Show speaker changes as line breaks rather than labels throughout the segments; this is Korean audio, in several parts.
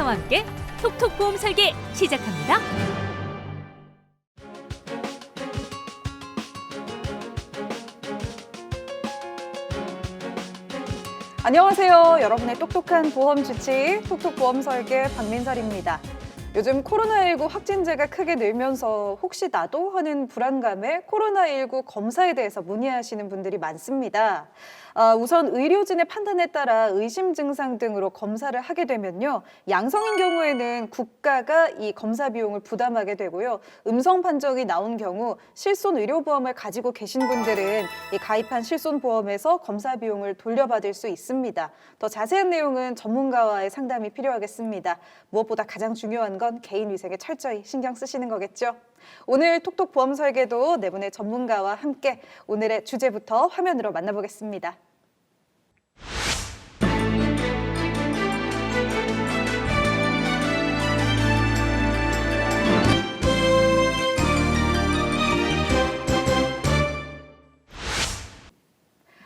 전문가와 함께 톡톡 보험 설계 시작합니다.
안녕하세요. 여러분의 똑똑한 보험 주치, 톡톡 보험 설계 박민설입니다. 요즘 코로나19 확진자가 크게 늘면서 혹시 나도 하는 불안감에 코로나19 검사에 대해서 문의하시는 분들이 많습니다. 우선 의료진의 판단에 따라 의심 증상 등으로 검사를 하게 되면요. 양성인 경우에는 국가가 이 검사 비용을 부담하게 되고요. 음성 판정이 나온 경우 실손 의료보험을 가지고 계신 분들은 이 가입한 실손보험에서 검사 비용을 돌려받을 수 있습니다. 더 자세한 내용은 전문가와의 상담이 필요하겠습니다. 무엇보다 가장 중요한 건 개인 위생에 철저히 신경 쓰시는 거겠죠. 오늘 톡톡 보험 설계도 네 분의 전문가와 함께 오늘의 주제부터 화면으로 만나보겠습니다.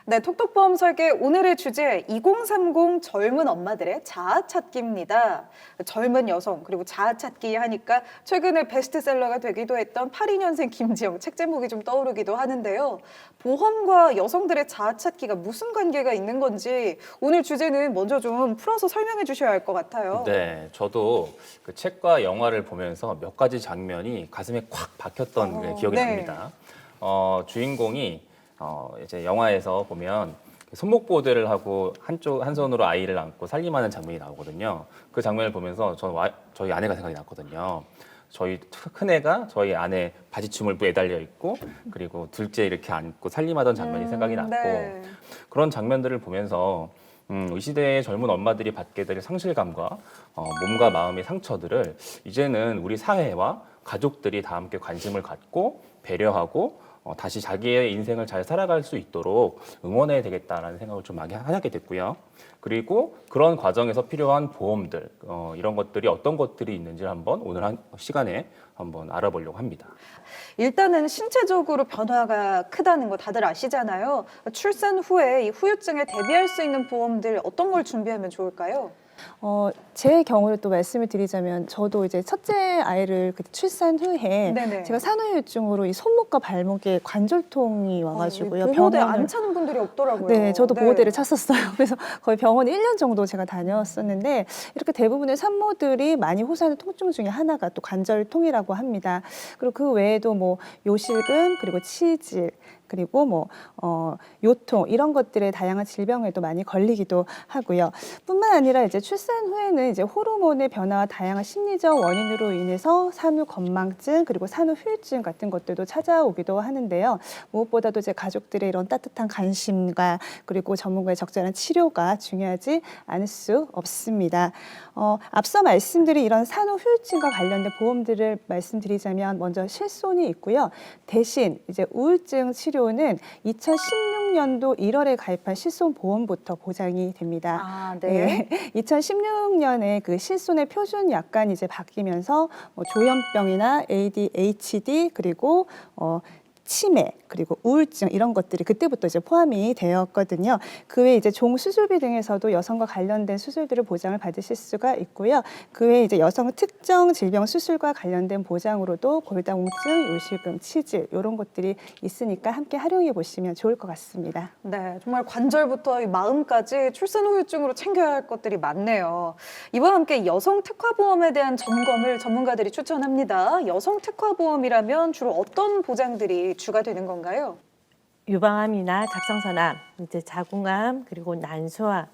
네, 톡톡보험 설계 오늘의 주제 2030 젊은 엄마들의 자아찾기입니다. 젊은 여성 그리고 자아찾기 하니까 최근에 베스트셀러가 되기도 했던 82년생 김지영 책 제목이 좀 떠오르기도 하는데요. 보험과 여성들의 자아찾기가 무슨 관계가 있는 건지 오늘 주제는 먼저 좀 풀어서 설명해 주셔야 할 것 같아요.
네, 저도 그 책과 영화를 보면서 몇 가지 장면이 가슴에 콱 박혔던 기억이
네.
납니다. 주인공이 이제 영화에서 보면 손목보호대를 하고 한 손으로 아이를 안고 살림하는 장면이 나오거든요. 그 장면을 보면서 저희 아내가 생각이 났거든요. 저희 큰애가 저희 아내 바지춤을 매달려 있고 그리고 둘째 이렇게 안고 살림하던 장면이 생각이 났고
네.
그런 장면들을 보면서 이 시대의 젊은 엄마들이 받게 될 상실감과 몸과 마음의 상처들을 이제는 우리 사회와 가족들이 다 함께 관심을 갖고 배려하고 다시 자기의 인생을 잘 살아갈 수 있도록 응원해야 되겠다라는 생각을 좀 많이 하게 됐고요. 그리고 그런 과정에서 필요한 보험들, 이런 것들이 어떤 것들이 있는지를 한번 오늘 한 시간에 한번 알아보려고 합니다.
일단은 신체적으로 변화가 크다는 거 다들 아시잖아요. 출산 후에 이 후유증에 대비할 수 있는 보험들 어떤 걸 준비하면 좋을까요?
제 경우를 또 말씀을 드리자면 저도 이제 첫째 아이를 출산 후에
네네.
제가 산후유증으로 이 손목과 발목에 관절통이 와가지고요.
보호대 안 차는 분들이 없더라고요.
네, 저도 보호대를 찼었어요. 그래서 거의 병원에 1년 정도 제가 다녔었는데 이렇게 대부분의 산모들이 많이 호소하는 통증 중에 하나가 또 관절통이라고 합니다. 그리고 그 외에도 뭐 요실금 그리고 치질 그리고 요통 이런 것들의 다양한 질병에도 많이 걸리기도 하고요. 뿐만 아니라 이제 출산 후에는 이제 호르몬의 변화와 다양한 심리적 원인으로 인해서 산후 건망증 그리고 산후 후유증 같은 것들도 찾아오기도 하는데요. 무엇보다도 이제 가족들의 이런 따뜻한 관심과 그리고 전문가의 적절한 치료가 중요하지 않을 수 없습니다. 앞서 말씀드린 이런 산후 후유증과 관련된 보험들을 말씀드리자면 먼저 실손이 있고요. 대신 이제 우울증 치료는 2016년도 1월에 가입한 실손보험부터 보장이 됩니다.
네.
2016년에 그 실손의 표준 약관이 이제 바뀌면서 조현병이나 ADHD 그리고 치매 그리고 우울증 이런 것들이 그때부터 이제 포함이 되었거든요. 그 외에 이제 종 수술비 등에서도 여성과 관련된 수술들을 보장을 받으실 수가 있고요. 그 외에 이제 여성 특정 질병 수술과 관련된 보장으로도 골다공증, 요실금, 치질 이런 것들이 있으니까 함께 활용해 보시면 좋을 것 같습니다.
네, 정말 관절부터 이 마음까지 출산 후유증으로 챙겨야 할 것들이 많네요. 이와 함께 여성 특화보험에 대한 점검을 전문가들이 추천합니다. 여성 특화보험이라면 주로 어떤 보장들이 주가 되는 건가요?
유방암이나 갑상선암, 이제 자궁암 그리고 난소암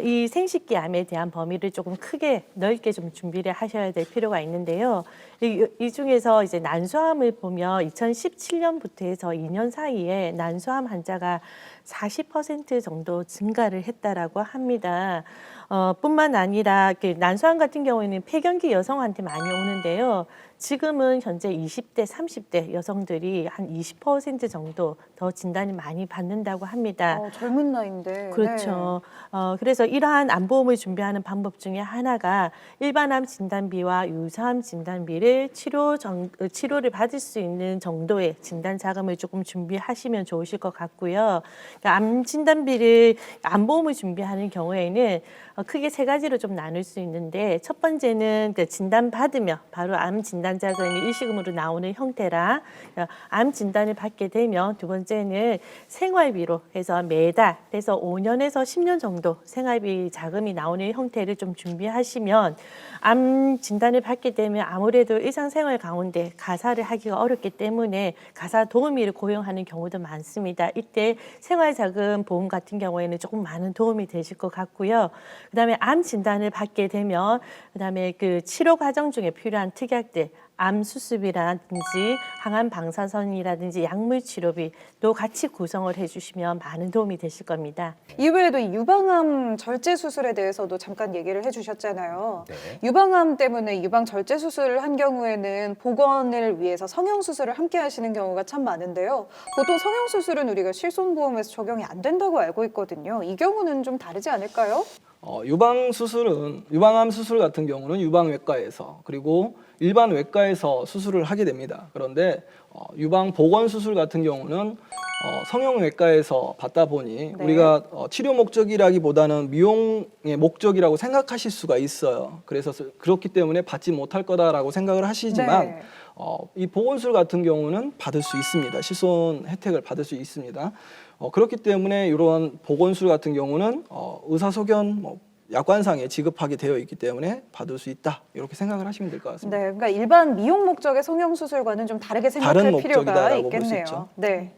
이 생식기 암에 대한 범위를 조금 크게 넓게 좀 준비를 하셔야 될 필요가 있는데요. 이 중에서 이제 난소암을 보면 2017년부터 해서 2년 사이에 난소암 환자가 40% 정도 증가를 했다라고 합니다. 뿐만 아니라 난소암 같은 경우에는 폐경기 여성한테 많이 오는데요. 지금은 현재 20대, 30대 여성들이 한 20% 정도 더 진단이 많이 받는다고 합니다.
젊은 나이인데.
그렇죠. 그래서 이러한 암보험을 준비하는 방법 중에 하나가 일반암 진단비와 유사암 진단비를 치료를 받을 수 있는 정도의 진단 자금을 조금 준비하시면 좋으실 것 같고요. 그러니까 암 진단비를 암보험을 준비하는 경우에는 크게 세 가지로 좀 나눌 수 있는데 첫 번째는 그 진단 받으며 바로 암 진단 자금이 일시금으로 나오는 형태라 암 진단을 받게 되면 두 번째는 생활비로 해서 매달 해서 5년에서 10년 정도 생활비 자금이 나오는 형태를 좀 준비하시면 암 진단을 받게 되면 아무래도 일상생활 가운데 가사를 하기가 어렵기 때문에 가사 도우미를 고용하는 경우도 많습니다. 이때 생활자금 보험 같은 경우에는 조금 많은 도움이 되실 것 같고요. 그다음에 암 진단을 받게 되면 그다음에 그 치료 과정 중에 필요한 특약들 암 수술비라든지 항암 방사선이라든지 약물 치료비도 같이 구성을 해주시면 많은 도움이 되실 겁니다.
이외에도 이 유방암 절제 수술에 대해서도 잠깐 얘기를 해주셨잖아요.
네.
유방암 때문에 유방 절제 수술을 한 경우에는 복원을 위해서 성형 수술을 함께 하시는 경우가 참 많은데요. 보통 성형 수술은 우리가 실손보험에서 적용이 안 된다고 알고 있거든요. 이 경우는 좀 다르지 않을까요?
유방암 수술 같은 경우는 유방외과에서 그리고 일반 외과에서 수술을 하게 됩니다. 그런데 유방 보건 수술 같은 경우는 성형외과에서 받다 보니
네.
우리가 치료 목적이라기보다는 미용의 목적이라고 생각하실 수가 있어요. 그래서 그렇기 때문에 받지 못할 거다라고 생각을 하시지만
네.
이 보건술 같은 경우는 받을 수 있습니다. 실손 혜택을 받을 수 있습니다. 그렇기 때문에 이런 보건술 같은 경우는 의사소견 약관상에 지급하게 되어 있기 때문에 받을 수 있다 이렇게 생각을 하시면 될 것 같습니다.
네, 그러니까 일반 미용 목적의 성형 수술과는 좀 다르게 생각할
다른
필요가
목적이다라고 볼수
있겠네요.
있죠.
네.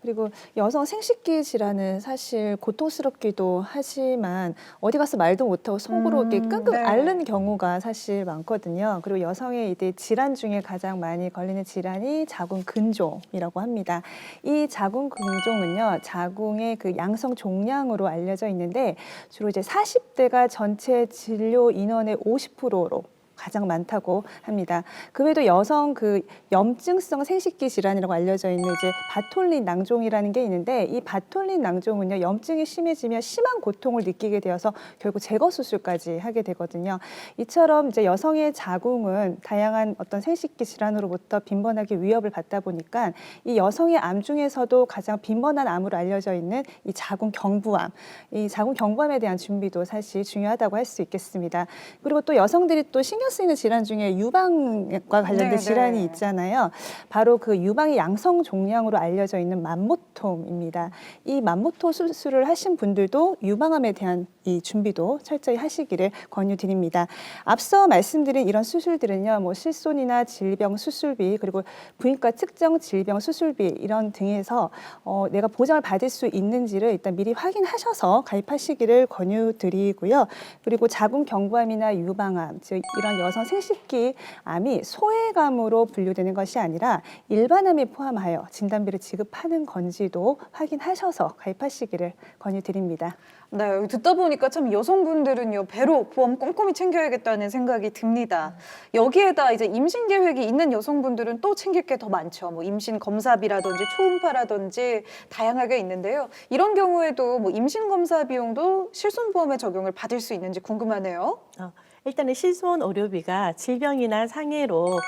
그리고 여성 생식기 질환은 사실 고통스럽기도 하지만 어디 가서 말도 못하고 속으로 이렇게 끙끙
네.
앓는 경우가 사실 많거든요. 그리고 여성의 이제 질환 중에 가장 많이 걸리는 질환이 자궁 근종이라고 합니다. 이 자궁 근종은요, 자궁의 그 양성 종양으로 알려져 있는데 주로 이제 40대가 전체 진료 인원의 50%로 가장 많다고 합니다. 그 외에도 여성 그 염증성 생식기 질환이라고 알려져 있는 이제 바톨린 낭종이라는 게 있는데 이 바톨린 낭종은요 염증이 심해지면 심한 고통을 느끼게 되어서 결국 제거 수술까지 하게 되거든요. 이처럼 이제 여성의 자궁은 다양한 어떤 생식기 질환으로부터 빈번하게 위협을 받다 보니까 이 여성의 암 중에서도 가장 빈번한 암으로 알려져 있는 이 자궁 경부암, 이 자궁 경부암에 대한 준비도 사실 중요하다고 할 수 있겠습니다. 그리고 또 여성들이 또 신경 쓰이는 질환 중에 유방과 관련된
네,
질환이
네.
있잖아요. 바로 그 유방의 양성 종양으로 알려져 있는 만모톰입니다. 이 만모톰 수술을 하신 분들도 유방암에 대한 이 준비도 철저히 하시기를 권유드립니다. 앞서 말씀드린 이런 수술들은요, 뭐 실손이나 질병 수술비 그리고 부인과 특정 질병 수술비 이런 등에서 내가 보장을 받을 수 있는지를 일단 미리 확인하셔서 가입하시기를 권유드리고요. 그리고 자궁 경부암이나 유방암, 즉 이런 여성 생식기 암이 소외감으로 분류되는 것이 아니라 일반암에 포함하여 진단비를 지급하는 건지도 확인하셔서 가입하시기를 권유드립니다.
네, 듣다 보니까 참 여성분들은요, 배로 보험 꼼꼼히 챙겨야겠다는 생각이 듭니다. 여기에다 이제 임신 계획이 있는 여성분들은 또 챙길 게 더 많죠. 뭐 임신 검사비라든지 초음파라든지 다양하게 있는데요. 이런 경우에도 뭐 임신 검사 비용도 실손보험에 적용을 받을 수 있는지 궁금하네요.
일단은 실손 의료비가 질병이나 상해로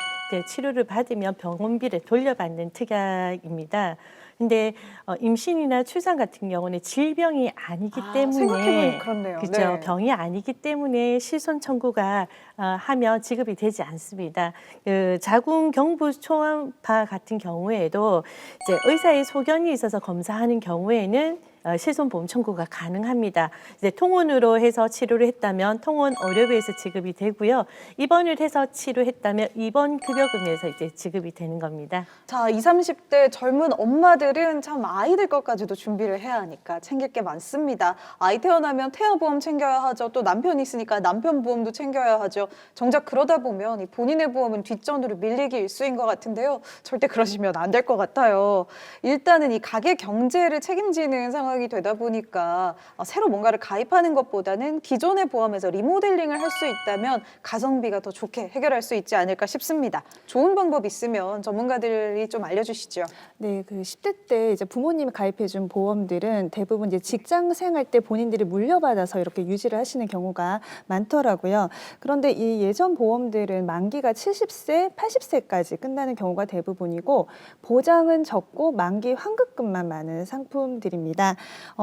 치료를 받으면 병원비를 돌려받는 특약입니다. 근데 임신이나 출산 같은 경우는 질병이 아니기 때문에
생각해보니 그렇네요.
그렇죠.
네.
병이 아니기 때문에 실손 청구가 하면 지급이 되지 않습니다. 그 자궁 경부 초음파 같은 경우에도 이제 의사의 소견이 있어서 검사하는 경우에는 실손보험 청구가 가능합니다. 이제 통원으로 해서 치료를 했다면 통원 의료비에서 지급이 되고요. 입원을 해서 치료했다면 입원 급여금에서 이제 지급이 되는 겁니다.
자, 20, 30대 젊은 엄마들은 참 아이들 것까지도 준비를 해야 하니까 챙길 게 많습니다. 아이 태어나면 태아보험 챙겨야 하죠. 또 남편 있으니까 남편 보험도 챙겨야 하죠. 정작 그러다 보면 이 본인의 보험은 뒷전으로 밀리기 일쑤인 것 같은데요. 절대 그러시면 안 될 것 같아요. 일단은 이 가계 경제를 책임지는 상황이 되다 보니까 새로 뭔가를 가입하는 것보다는 기존의 보험에서 리모델링을 할 수 있다면 가성비가 더 좋게 해결할 수 있지 않을까 싶습니다. 좋은 방법 있으면 전문가들이 좀 알려주시죠.
네, 그 10대 때 이제 부모님이 가입해준 보험들은 대부분 이제 직장 생활 때 본인들이 물려받아서 이렇게 유지를 하시는 경우가 많더라고요. 그런데 이 예전 보험들은 만기가 70세, 80세까지 끝나는 경우가 대부분이고 보장은 적고 만기 환급금만 많은 상품들입니다.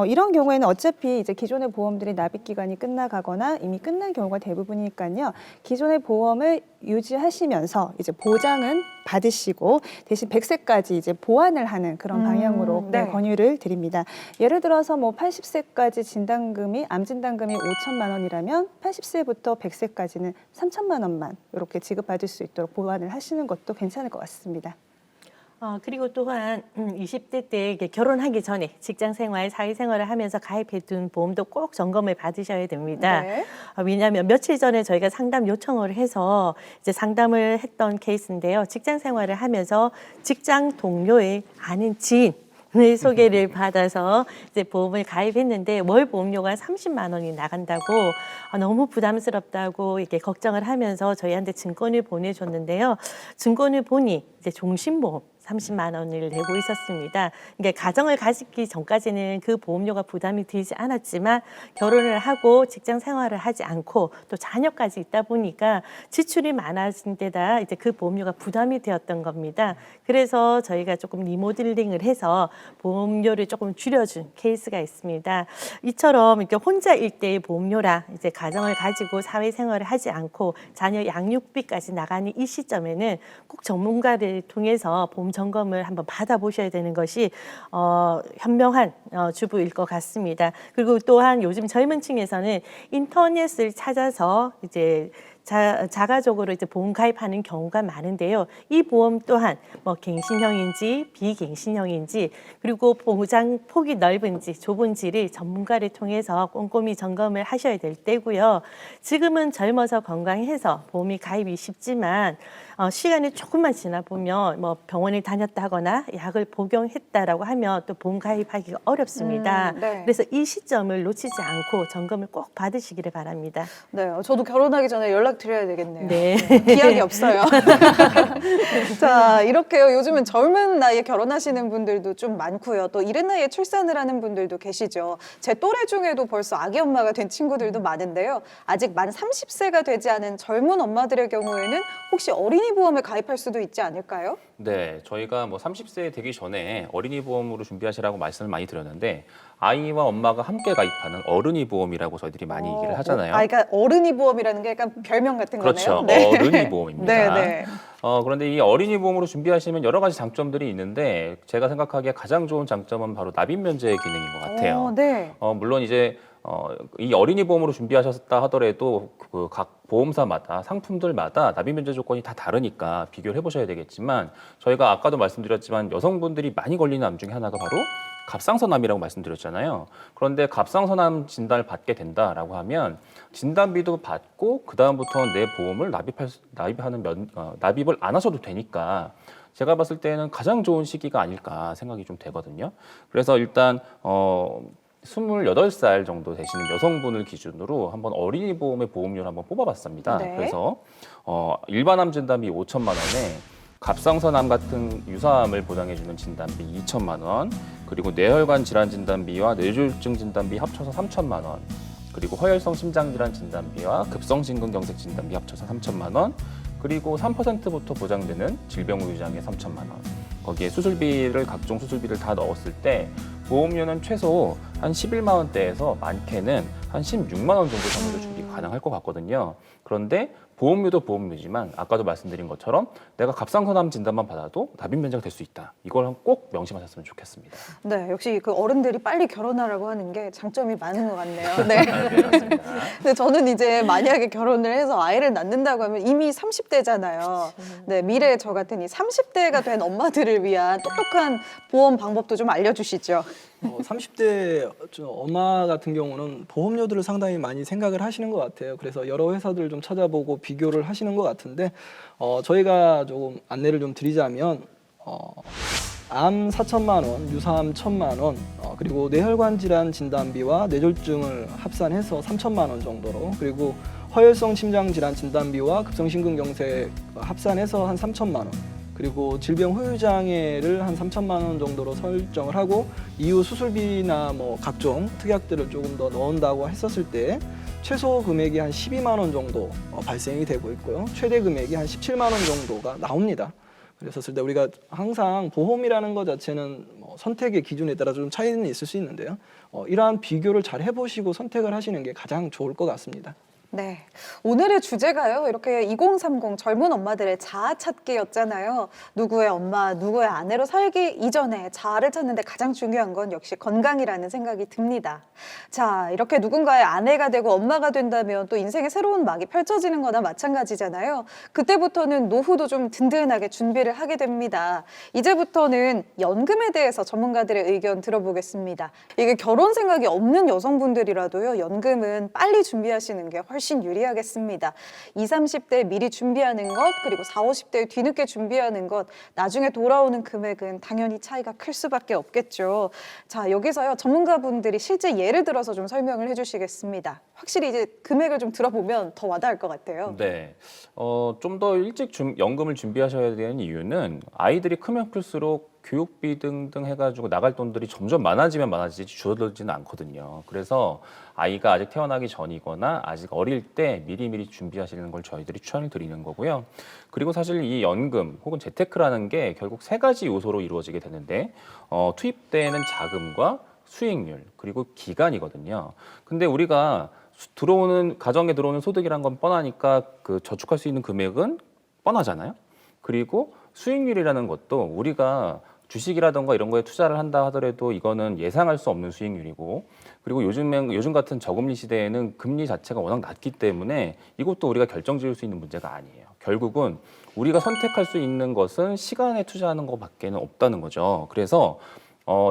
이런 경우에는 어차피 이제 기존의 보험들이 납입 기간이 끝나가거나 이미 끝난 경우가 대부분이니까요. 기존의 보험을 유지하시면서 이제 보장은 받으시고 대신 100세까지 이제 보완을 하는 그런 방향으로
네.
권유를 드립니다. 예를 들어서 뭐 80세까지 진단금이 암 진단금이 5천만 원이라면 80세부터 100세까지는 3천만 원만 이렇게 지급받을 수 있도록 보완을 하시는 것도 괜찮을 것 같습니다.
그리고 또한 20대 때 이렇게 결혼하기 전에 직장 생활, 사회 생활을 하면서 가입해둔 보험도 꼭 점검을 받으셔야 됩니다.
네.
왜냐하면 며칠 전에 저희가 상담 요청을 해서 이제 상담을 했던 케이스인데요. 직장 생활을 하면서 직장 동료의 아는 지인 의 소개를 받아서 이제 보험을 가입했는데 월 보험료가 30만 원이 나간다고 너무 부담스럽다고 이렇게 걱정을 하면서 저희한테 증권을 보내줬는데요. 증권을 보니 이제 종신보험 30만 원을 내고 있었습니다. 이게 가정을 가지기 전까지는 그 보험료가 부담이 되지 않았지만 결혼을 하고 직장 생활을 하지 않고 또 자녀까지 있다 보니까 지출이 많아진 데다 이제 그 보험료가 부담이 되었던 겁니다. 그래서 저희가 조금 리모델링을 해서 보험료를 조금 줄여준 케이스가 있습니다. 이처럼 이렇게 혼자일 때의 보험료라 이제 가정을 가지고 사회생활을 하지 않고 자녀 양육비까지 나가는 이 시점에는 꼭 전문가를 통해서 보험 점검을 한번 받아보셔야 되는 것이 현명한 주부일 것 같습니다. 그리고 또한 요즘 젊은 층에서는 인터넷을 찾아서 이제 자가적으로 이제 보험 가입하는 경우가 많은데요. 이 보험 또한 뭐 갱신형인지 비갱신형인지 그리고 보장 폭이 넓은지 좁은지를 전문가를 통해서 꼼꼼히 점검을 하셔야 될 때고요. 지금은 젊어서 건강해서 보험이 가입이 쉽지만 시간이 조금만 지나 보면 뭐 병원에 다녔다 하거나 약을 복용했다라고 하면 또 보험 가입하기가 어렵습니다.
네.
그래서 이 시점을 놓치지 않고 점검을 꼭 받으시기를 바랍니다.
네, 저도 결혼하기 전에 연락드려야 되겠네요.
네.
기약이 없어요. 자, 이렇게요. 요즘은 젊은 나이에 결혼하시는 분들도 좀 많고요. 또 이른 나이에 출산을 하는 분들도 계시죠. 제 또래 중에도 벌써 아기 엄마가 된 친구들도 많은데요. 아직 만 30세가 되지 않은 젊은 엄마들의 경우에는 혹시 어린이 보험에 가입할 수도 있지 않을까요?
네, 저희가 뭐 30세 되기 전에 어린이 보험으로 준비하시라고 말씀을 많이 드렸는데 아이와 엄마가 함께 가입하는 어른이 보험이라고 저희들이 많이 얘기를 하잖아요.
그러니까 어른이 보험이라는 게 약간 별명 같은
그렇죠.
거네요. 네.
어른이 보험입니다.
네, 네.
그런데 이 어린이 보험으로 준비하시면 여러 가지 장점들이 있는데 제가 생각하기에 가장 좋은 장점은 바로 납입 면제 기능인 것 같아요.
네.
물론 이제 이 어린이 보험으로 준비하셨다 하더라도 그 각 보험사마다 상품들마다 납입 면제 조건이 다 다르니까 비교를 해보셔야 되겠지만 저희가 아까도 말씀드렸지만 여성분들이 많이 걸리는 암 중에 하나가 바로 갑상선암이라고 말씀드렸잖아요. 그런데 갑상선암 진단을 받게 된다라고 하면 진단비도 받고 그 다음부터 내 보험을 납입을 안 하셔도 되니까 제가 봤을 때는 가장 좋은 시기가 아닐까 생각이 좀 되거든요. 그래서 일단 28살 정도 되시는 여성분을 기준으로 한번 어린이 보험의 보험료를 한번 뽑아봤습니다.
네.
그래서 일반암 진단비 5천만 원에 갑상선암 같은 유사암을 보장해주는 진단비 2천만 원, 그리고 뇌혈관 질환 진단비와 뇌졸중 진단비 합쳐서 3천만 원, 그리고 허혈성 심장질환 진단비와 급성심근경색 진단비 합쳐서 3천만 원, 그리고 3%부터 보장되는 질병의유장애 3천만 원. 거기에 수술비를 각종 수술비를 다 넣었을 때 보험료는 최소 한 11만 원대에서 많게는 한 16만 원 정도 정도 준비 가능할 것 같거든요. 그런데 보험료도 보험료지만 아까도 말씀드린 것처럼 내가 갑상선암 진단만 받아도 납입 면제가 될 수 있다. 이걸 꼭 명심하셨으면 좋겠습니다.
네, 역시 그 어른들이 빨리 결혼하라고 하는 게 장점이 많은 것 같네요. 네.
네, 맞습니다.
근데 저는 이제 만약에 결혼을 해서 아이를 낳는다고 하면 이미 30대잖아요. 네, 미래의 저 같은 이 30대가 된 엄마들을 위한 똑똑한 보험 방법도 좀 알려주시죠.
30대 엄마 같은 경우는 보험료들을 상당히 많이 생각을 하시는 것 같아요. 그래서 여러 회사들 좀 찾아보고 비교를 하시는 것 같은데 저희가 조금 안내를 좀 드리자면 암 4천만 원, 유사암 1천만 원, 그리고 뇌혈관 질환 진단비와 뇌졸중을 합산해서 3천만 원 정도로, 그리고 허혈성 심장 질환 진단비와 급성심근경색 합산해서 한 3천만 원, 그리고 질병 후유장애를 한 3천만 원 정도로 설정을 하고 이후 수술비나 뭐 각종 특약들을 조금 더 넣은다고 했었을 때 최소 금액이 한 12만 원 정도 발생이 되고 있고요. 최대 금액이 한 17만 원 정도가 나옵니다. 그랬었을 때 우리가 항상 보험이라는 것 자체는 선택의 기준에 따라 좀 차이는 있을 수 있는데요. 이러한 비교를 잘 해보시고 선택을 하시는 게 가장 좋을 것 같습니다.
네, 오늘의 주제가요. 이렇게 2030 젊은 엄마들의 자아 찾기였잖아요. 누구의 엄마, 누구의 아내로 살기 이전에 자아를 찾는데 가장 중요한 건 역시 건강이라는 생각이 듭니다. 자, 이렇게 누군가의 아내가 되고 엄마가 된다면 또 인생의 새로운 막이 펼쳐지는 거나 마찬가지잖아요. 그때부터는 노후도 좀 든든하게 준비를 하게 됩니다. 이제부터는 연금에 대해서 전문가들의 의견 들어보겠습니다. 이게 결혼 생각이 없는 여성분들이라도요, 연금은 빨리 준비하시는 게 훨씬 유리하겠습니다. 20, 30대 미리 준비하는 것, 그리고 40, 50대 뒤늦게 준비하는 것, 나중에 돌아오는 금액은 당연히 차이가 클 수밖에 없겠죠. 자, 여기서요, 전문가분들이 실제 예를 들어서 좀 설명을 해주시겠습니다. 확실히 이제 금액을 좀 들어보면 더 와닿을 것 같아요.
네, 좀 더 일찍 연금을 준비하셔야 되는 이유는 아이들이 크면 클수록 교육비 등등 해가지고 나갈 돈들이 점점 많아지면 많아지지 줄어들지는 않거든요. 그래서 아이가 아직 태어나기 전이거나 아직 어릴 때 미리미리 준비하시는 걸 저희들이 추천을 드리는 거고요. 그리고 사실 이 연금 혹은 재테크라는 게 결국 세 가지 요소로 이루어지게 되는데 투입되는 자금과 수익률 그리고 기간이거든요. 근데 우리가 가정에 들어오는 소득이란 건 뻔하니까 그 저축할 수 있는 금액은 뻔하잖아요. 그리고 수익률이라는 것도 우리가 주식이라던가 이런 거에 투자를 한다 하더라도 이거는 예상할 수 없는 수익률이고, 그리고 요즘 같은 저금리 시대에는 금리 자체가 워낙 낮기 때문에 이것도 우리가 결정지을 수 있는 문제가 아니에요. 결국은 우리가 선택할 수 있는 것은 시간에 투자하는 것밖에는 없다는 거죠. 그래서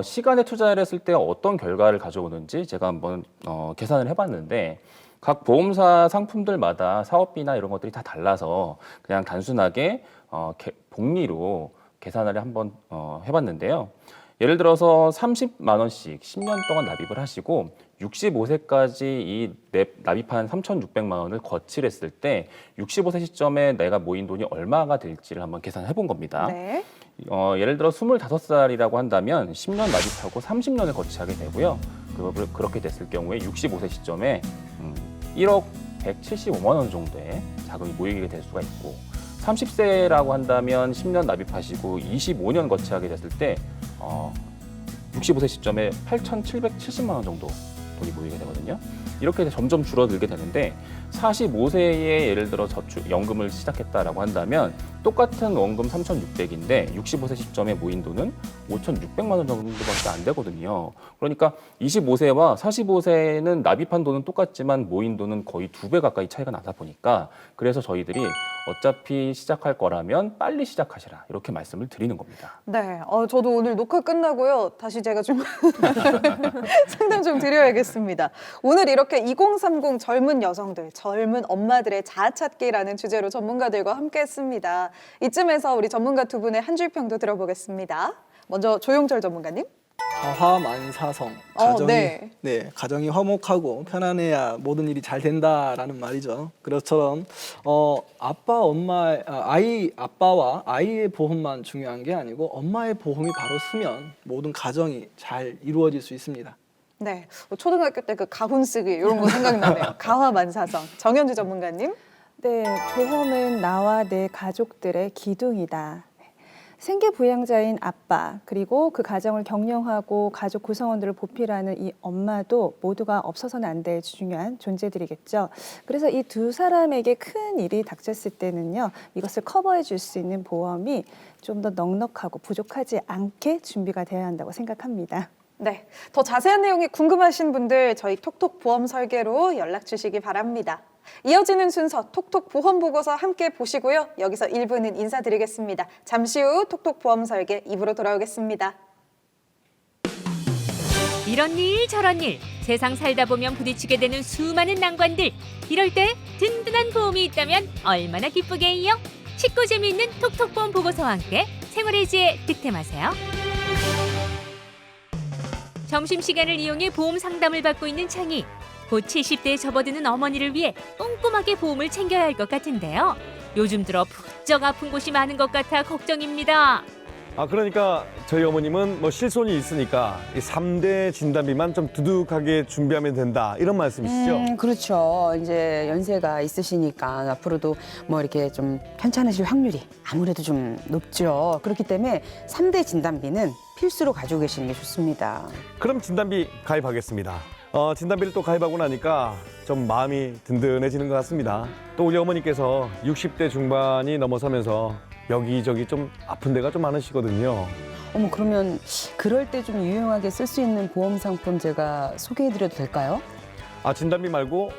시간에 투자를 했을 때 어떤 결과를 가져오는지 제가 한번 계산을 해봤는데, 각 보험사 상품들마다 사업비나 이런 것들이 다 달라서 그냥 단순하게 복리로 계산을 한번 해봤는데요. 예를 들어서 30만 원씩 10년 동안 납입을 하시고 65세까지 이 납입한 3,600만 원을 거칠했을 때 65세 시점에 내가 모인 돈이 얼마가 될지를 한번 계산해 본 겁니다.
네.
예를 들어 25살이라고 한다면 10년 납입하고 30년을 거치하게 되고요. 그렇게 됐을 경우에 65세 시점에 1억 175만 원 정도의 자금이 모이게 될 수가 있고, 30세라고 한다면 10년 납입하시고 25년 거치하게 됐을 때 65세 시점에 8,770만 원 정도 돈이 모이게 되거든요. 이렇게 점점 줄어들게 되는데 45세에 예를 들어 연금을 시작했다라고 한다면 똑같은 원금 3,600인데 65세 시점에 모인 돈은 5,600만 원 정도밖에 안 되거든요. 그러니까 25세와 45세는 납입한 돈은 똑같지만 모인 돈은 거의 2배 가까이 차이가 나다 보니까, 그래서 저희들이 어차피 시작할 거라면 빨리 시작하시라 이렇게 말씀을 드리는 겁니다.
네, 저도 오늘 녹화 끝나고요. 다시 제가 좀 상담 좀 드려야겠습니다. 오늘 이렇게 2030 젊은 여성들, 젊은 엄마들의 자아 찾기라는 주제로 전문가들과 함께했습니다. 이쯤에서 우리 전문가 두 분의 한 줄 평도 들어보겠습니다. 먼저 조용철 전문가님.
가화만사성. 가정이 화목하고 편안해야 모든 일이 잘 된다라는 말이죠. 그것처럼 아빠와 아이의 보험만 중요한 게 아니고 엄마의 보험이 바로 쓰면 모든 가정이 잘 이루어질 수 있습니다.
네, 초등학교 때 그 가훈 쓰기 이런 거 생각나네요. 가화만사성. 정현주 전문가님.
네, 보험은 나와 내 가족들의 기둥이다. 생계부양자인 아빠, 그리고 그 가정을 경영하고 가족 구성원들을 보필하는 이 엄마도 모두가 없어서는 안 될 중요한 존재들이겠죠. 그래서 이 두 사람에게 큰 일이 닥쳤을 때는요, 이것을 커버해 줄 수 있는 보험이 좀 더 넉넉하고 부족하지 않게 준비가 되어야 한다고 생각합니다.
네, 더 자세한 내용이 궁금하신 분들 저희 톡톡 보험 설계로 연락 주시기 바랍니다. 이어지는 순서 톡톡 보험 보고서 함께 보시고요. 여기서 1부는 인사드리겠습니다. 잠시 후 톡톡 보험 설계 2부로 돌아오겠습니다.
이런 일 저런 일 세상 살다 보면 부딪히게 되는 수많은 난관들, 이럴 때 든든한 보험이 있다면 얼마나 기쁘게요. 쉽고 재미있는 톡톡 보험 보고서와 함께 생활의 지혜 득템하세요. 점심시간을 이용해 보험 상담을 받고 있는 창희. 곧 70대에 접어드는 어머니를 위해 꼼꼼하게 보험을 챙겨야 할 것 같은데요. 요즘 들어 부쩍 아픈 곳이 많은 것 같아 걱정입니다.
그러니까 저희 어머님은 뭐 실손이 있으니까 이 3대 진단비만 좀 두둑하게 준비하면 된다 이런 말씀이시죠?
그렇죠. 이제 연세가 있으시니까 앞으로도 뭐 이렇게 좀 편찮으실 확률이 아무래도 좀 높죠. 그렇기 때문에 3대 진단비는 필수로 가지고 계시는 게 좋습니다.
그럼 진단비 가입하겠습니다. 진단비를 또 가입하고 나니까 좀 마음이 든든해지는 것 같습니다. 또 우리 어머니께서 60대 중반이 넘어서면서 여기저기 좀 아픈 데가 좀 많으시거든요.
어머, 그러면 그럴 때 좀 유용하게 쓸 수 있는 보험 상품 제가 소개해드려도 될까요?
진단비 말고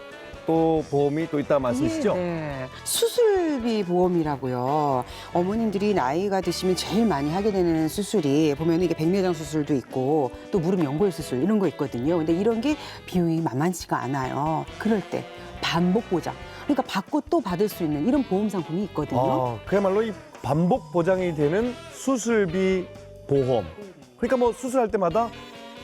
또 보험이 또 있다 말씀이시죠?
네. 수술비 보험이라고요. 어머님들이 나이가 드시면 제일 많이 하게 되는 수술이 보면 이게 백내장 수술도 있고 또 무릎 연골 수술 이런 거 있거든요. 근데 이런 게 비용이 만만치가 않아요. 그럴 때 반복 보장. 그러니까 받고 또 받을 수 있는 이런 보험 상품이 있거든요.
그야말로 이 반복 보장이 되는 수술비 보험. 그러니까 뭐 수술할 때마다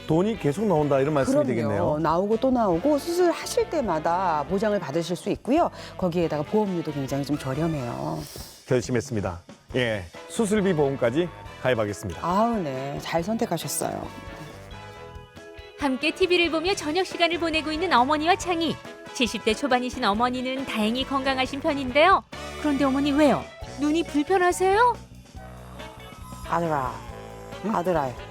돈이 계속 나온다 이런 말씀이 되겠네요.
나오고 또 나오고 수술하실 때마다 보장을 받으실 수 있고요. 거기에다가 보험료도 굉장히 좀 저렴해요.
결심했습니다. 예, 수술비 보험까지 가입하겠습니다.
아우, 네. 잘 선택하셨어요.
함께 TV를 보며 저녁 시간을 보내고 있는 어머니와 창희. 70대 초반이신 어머니는 다행히 건강하신 편인데요. 그런데 어머니 왜요? 눈이 불편하세요?
아들아,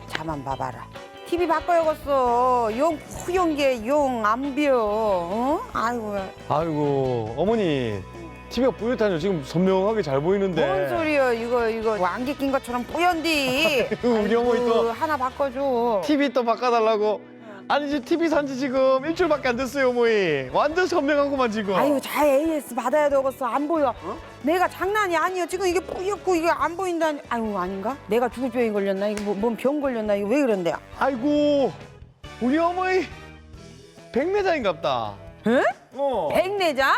자만 봐봐라. TV 바꿔야겠어. 용 후연 게용 안 비어. 어? 아이고.
어머니 TV가 뿌옇다뇨. 지금 선명하게 잘 보이는데.
뭔 소리야? 이거 안개 낀 것처럼 뿌연디.
우리 어머니 또
하나 바꿔줘.
TV 또 바꿔달라고. 아니 이제 TV 산지 지금 일주일밖에 안 됐어요, 어머니. 완전 선명하고만 지금.
아유, 자 AS 받아야 되겠어. 안 보여. 내가 장난이 아니야. 지금 이게 뿌옇고 이게 안 보인다니. 아유, 아닌가? 내가 죽을 병이 걸렸나? 이거 뭔 병 걸렸나? 이거 왜 그런데?
아이고 우리 어머니 백내장인갑다.
에?
어.
백내장?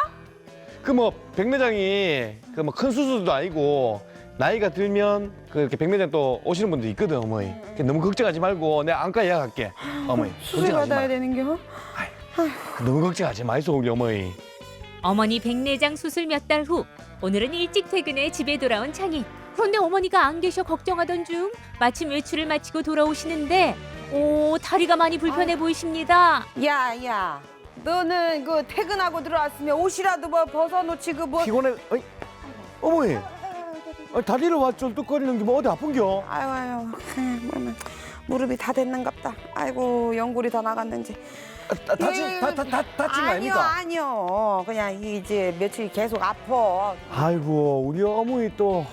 그 뭐 백내장이 그 뭐 큰 수술도 아니고 나이가 들면 그 이렇게 백내장 또 오시는 분들 있거든, 어머니. 너무 걱정하지 말고 내가 안과 예약할게, 어머니.
수술
걱정하지
받아야
마.
되는 겨?
너무 걱정하지 마이소 우리 어머니.
어머니 백내장 수술 몇 달 후 오늘은 일찍 퇴근해 집에 돌아온 창희. 그런데 어머니가 안 계셔 걱정하던 중 마침 외출을 마치고 돌아오시는데 다리가 많이 불편해 보이십니다.
야. 너는 그 퇴근하고 들어왔으면 옷이라도 뭐 벗어놓지 그 뭐.
피곤해. 어이, 어머니. 다리를 와 쫄뚝거리는 게 뭐 어디 아픈겨?
아유. 무릎이 다 됐는갑다. 아이고, 연골이 다 나갔는지.
다친 거 아닙니까?
아니요. 그냥 이제 며칠 계속 아파.
아이고 우리 어머니 또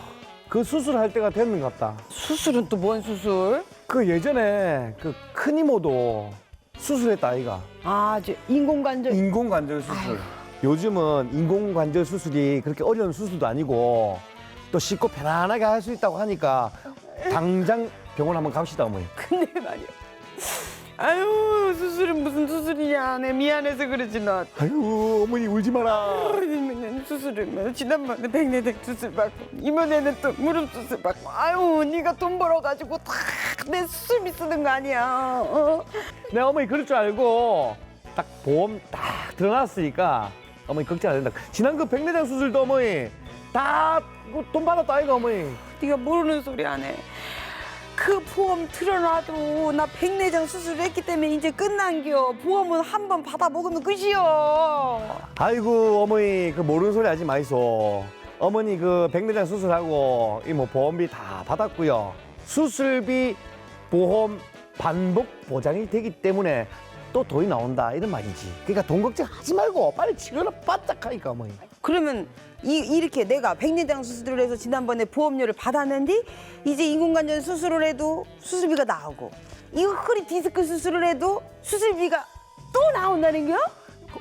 그 수술할 때가 됐는갑다.
수술은 또 뭔 수술?
그 예전에 그 큰 이모도 수술했다 아이가.
저 인공관절.
인공관절 수술. 요즘은 인공관절 수술이 그렇게 어려운 수술도 아니고 또 쉽고 편안하게 할 수 있다고 하니까 당장 병원 한번 갑시다, 어머니.
근데 말이야. 아유, 수술은 무슨 수술이냐. 내 미안해서 그러지 너.
아유 어머니 울지 마라.
수술은 지난번에 백내장 수술 받고 이번에는 또 무릎 수술 받고. 아유, 네가 돈 벌어가지고 다 내 수술비 쓰는 거 아니야.
내 어머니 그럴 줄 알고 딱 보험 딱 들어놨으니까 어머니 걱정 안 된다. 지난 그 백내장 수술도 어머니 다 돈 받았다 아이가 어머니.
네가 모르는 소리 안 해. 그 보험 틀어놔도 나 백내장 수술했기 때문에 이제 끝난겨. 보험은 한 번 받아 먹으면 끝이요.
아이고 어머니 그 모르는 소리 하지 마이소. 어머니 그 백내장 수술하고 이 뭐 보험비 다 받았고요. 수술비 보험 반복 보장이 되기 때문에 또 돈이 나온다 이런 말이지. 그러니까 돈 걱정하지 말고 빨리 치료나 바짝 하니까 어머니.
그러면 이렇게 내가 백내장 수술을 해서 지난번에 보험료를 받았는데 이제 인공관절 수술을 해도 수술비가 나오고 이거 허리 디스크 수술을 해도 수술비가 또 나온다는 겨?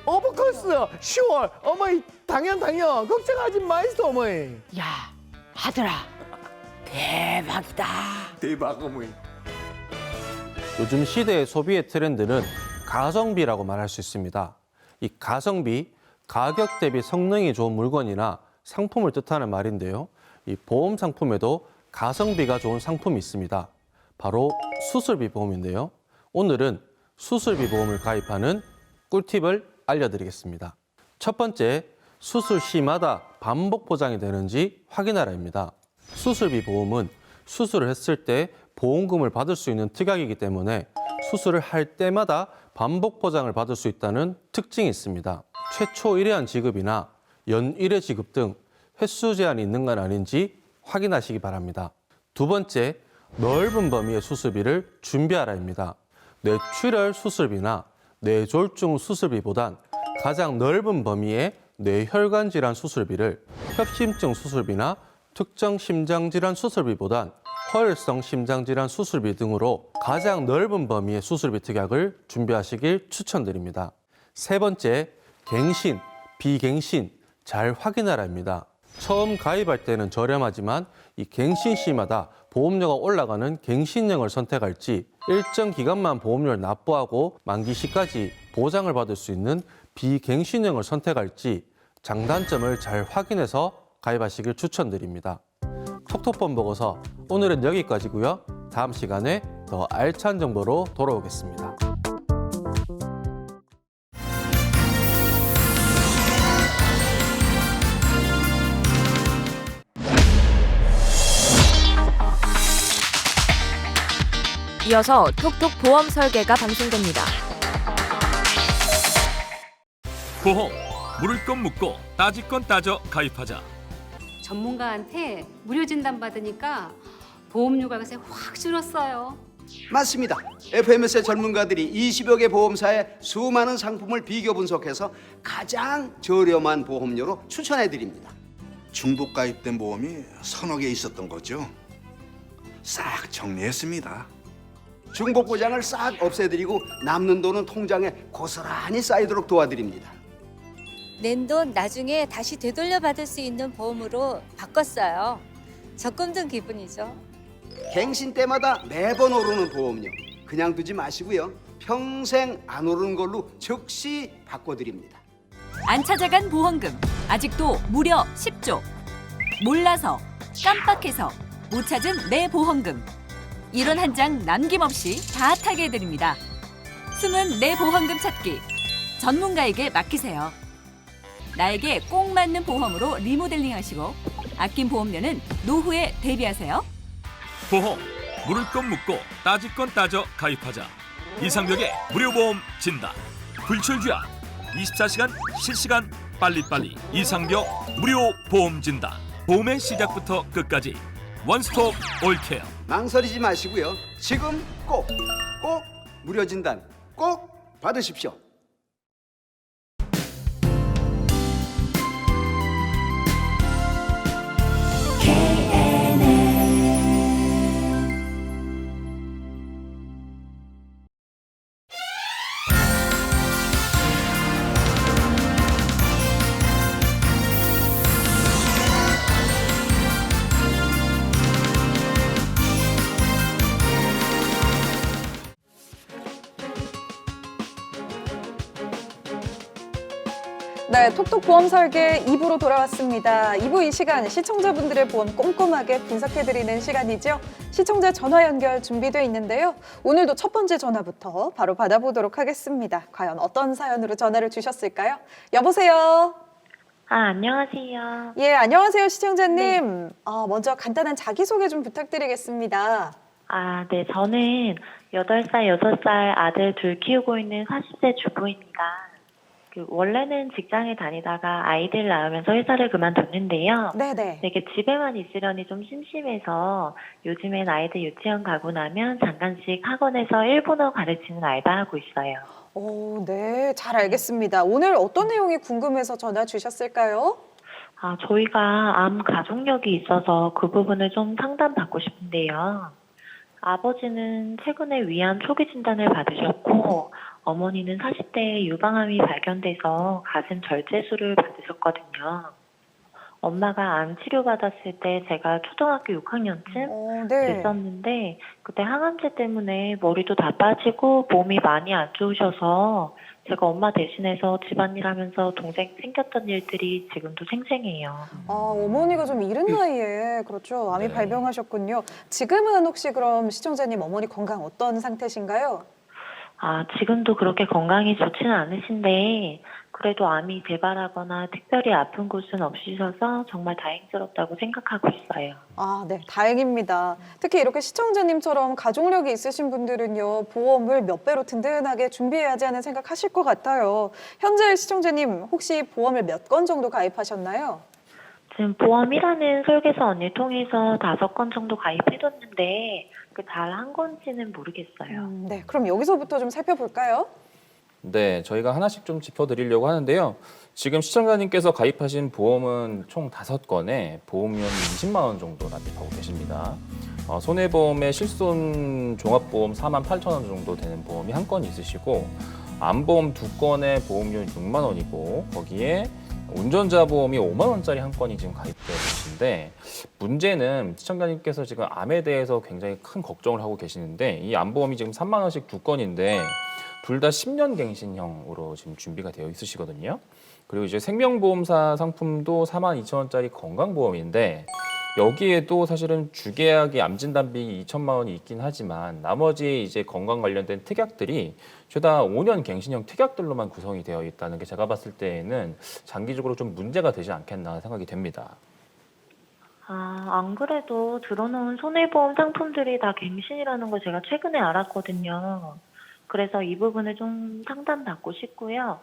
오버코스 10월 어머니 당연 걱정하지 마이소 어머니.
야, 아들아, 대박이다.
대박 어머니.
요즘 시대의 소비의 트렌드는 가성비라고 말할 수 있습니다. 이 가성비, 가격 대비 성능이 좋은 물건이나 상품을 뜻하는 말인데요. 이 보험 상품에도 가성비가 좋은 상품이 있습니다. 바로 수술비 보험인데요. 오늘은 수술비 보험을 가입하는 꿀팁을 알려드리겠습니다. 첫 번째, 수술 시마다 반복 보장이 되는지 확인하라입니다. 수술비 보험은 수술을 했을 때 보험금을 받을 수 있는 특약이기 때문에 수술을 할 때마다 반복 보장을 받을 수 있다는 특징이 있습니다. 최초 1회한 지급이나 연 1회 지급 등 횟수 제한이 있는 건 아닌지 확인하시기 바랍니다. 두 번째, 넓은 범위의 수술비를 준비하라입니다. 뇌출혈 수술비나 뇌졸중 수술비보단 가장 넓은 범위의 뇌혈관 질환 수술비를 협심증 수술비나 특정 심장질환 수술비보단 허혈성 심장질환 수술비 등으로 가장 넓은 범위의 수술비 특약을 준비하시길 추천드립니다. 세 번째, 갱신, 비갱신 잘 확인하라입니다. 처음 가입할 때는 저렴하지만 이 갱신 시마다 보험료가 올라가는 갱신형을 선택할지 일정 기간만 보험료를 납부하고 만기 시까지 보장을 받을 수 있는 비갱신형을 선택할지 장단점을 잘 확인해서 가입하시길 추천드립니다. 톡톡본 보고서 오늘은 여기까지고요. 다음 시간에 더 알찬 정보로 돌아오겠습니다.
이어서 톡톡 보험 설계가 방송됩니다.
보험, 물을 건 묻고 따질 건 따져 가입하자.
전문가한테 무료 진단 받으니까 보험료가 요새 확 줄었어요.
맞습니다. FMS의 전문가들이 20여 개 보험사의 수많은 상품을 비교 분석해서 가장 저렴한 보험료로 추천해드립니다.
중복 가입된 보험이 서너 개 있었던 거죠. 싹 정리했습니다.
중복 보장을 싹 없애드리고 남는 돈은 통장에 고스란히 쌓이도록 도와드립니다.
낸 돈 나중에 다시 되돌려 받을 수 있는 보험으로 바꿨어요. 적금 든 기분이죠.
갱신 때마다 매번 오르는 보험료 그냥 두지 마시고요. 평생 안 오르는 걸로 즉시 바꿔드립니다.
안 찾아간 보험금 아직도 무려 10조. 몰라서 깜빡해서 못 찾은 내 보험금. 이론 한 장 남김없이 다 타게 해드립니다. 숨은 내 보험금 찾기. 전문가에게 맡기세요. 나에게 꼭 맞는 보험으로 리모델링 하시고 아낀 보험료는 노후에 대비하세요.
보험, 물을 건 묻고 따질 건 따져 가입하자. 이상벽의 무료보험 진단. 불철주야 24시간 실시간 빨리빨리 이상벽 무료 보험 진단. 보험의 시작부터 끝까지 원스톱 올케어.
망설이지 마시고요. 지금 꼭 무료 진단 꼭 받으십시오.
네, 톡톡 보험 설계 2부로 돌아왔습니다. 2부 이 시간 시청자분들의 보험 꼼꼼하게 분석해드리는 시간이죠. 시청자 전화 연결 준비되어 있는데요. 오늘도 첫 번째 전화부터 바로 받아보도록 하겠습니다. 과연 어떤 사연으로 전화를 주셨을까요? 여보세요?
안녕하세요.
예, 안녕하세요, 시청자님. 네. 먼저 간단한 자기소개 좀 부탁드리겠습니다.
네, 저는 8살, 6살 아들 둘 키우고 있는 40대 주부입니다. 원래는 직장에 다니다가 아이들 낳으면서 회사를 그만뒀는데요.
네네.
되게 집에만 있으려니 좀 심심해서 요즘엔 아이들 유치원 가고 나면 잠깐씩 학원에서 일본어 가르치는 알바하고 있어요.
오, 네, 잘 알겠습니다. 오늘 어떤 내용이 궁금해서 전화 주셨을까요?
저희가 암 가족력이 있어서 그 부분을 좀 상담받고 싶은데요. 아버지는 최근에 위암 초기 진단을 받으셨고 어머니는 40대에 유방암이 발견돼서 가슴 절제술을 받으셨거든요. 엄마가 암 치료받았을 때 제가 초등학교 6학년쯤 됐었는데 그때 항암제 때문에 머리도 다 빠지고 몸이 많이 안 좋으셔서 제가 엄마 대신해서 집안일 하면서 동생 생겼던 일들이 지금도 생생해요.
어머니가 좀 이른 나이에 그렇죠. 암이 발병하셨군요. 지금은 혹시 그럼 시청자님 어머니 건강 어떤 상태신가요?
지금도 그렇게 건강이 좋지는 않으신데 그래도 암이 재발하거나 특별히 아픈 곳은 없으셔서 정말 다행스럽다고 생각하고 있어요.
아, 네, 다행입니다. 특히 이렇게 시청자님처럼 가족력이 있으신 분들은요, 보험을 몇 배로 든든하게 준비해야지 하는 생각하실 것 같아요. 현재 시청자님, 혹시 보험을 몇 건 정도 가입하셨나요?
지금 보험이라는 설계사 언니 통해서 5건 정도 가입해뒀는데 잘 한 건지는 모르겠어요.
네, 그럼 여기서부터 좀 살펴볼까요?
네, 저희가 하나씩 좀 짚어드리려고 하는데요. 지금 시청자님께서 가입하신 보험은 총 5건에 보험료는 20만 원 정도 납입하고 계십니다. 손해보험의 실손 종합보험 48,000원 정도 되는 보험이 한 건 있으시고 암보험 2건에 보험료 6만 원이고 거기에 운전자 보험이 5만 원짜리 한 건이 지금 가입되어 계신데 문제는 시청자님께서 지금 암에 대해서 굉장히 큰 걱정을 하고 계시는데 이 암보험이 지금 3만 원씩 2건인데 둘 다 10년 갱신형으로 지금 준비가 되어 있으시거든요. 그리고 이제 생명보험사 상품도 42,000원짜리 건강보험인데 여기에도 사실은 주계약이 암진단비 2천만 원이 있긴 하지만 나머지 이제 건강 관련된 특약들이 죄다 5년 갱신형 특약들로만 구성이 되어 있다는 게 제가 봤을 때에는 장기적으로 좀 문제가 되지 않겠나 생각이 됩니다.
안 그래도 들어놓은 손해보험 상품들이 다 갱신이라는 걸 제가 최근에 알았거든요. 그래서 이 부분을 좀 상담받고 싶고요.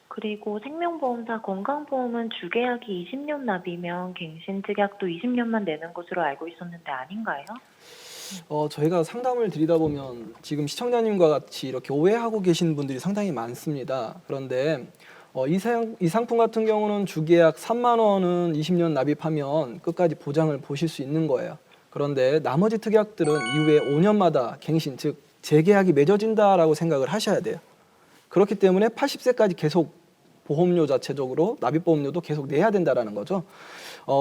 그리고 생명보험사 건강보험은 주계약이 20년 납이면 갱신 특약도 20년만 내는 것으로 알고 있었는데 아닌가요?
저희가 상담을 드리다 보면 지금 시청자님과 같이 이렇게 오해하고 계신 분들이 상당히 많습니다. 그런데 이 상품 같은 경우는 주계약 3만 원은 20년 납입하면 끝까지 보장을 보실 수 있는 거예요. 그런데 나머지 특약들은 이후에 5년마다 갱신, 즉 재계약이 맺어진다라고 생각을 하셔야 돼요. 그렇기 때문에 80세까지 계속 보험료 자체적으로 납입보험료도 계속 내야 된다라는 거죠.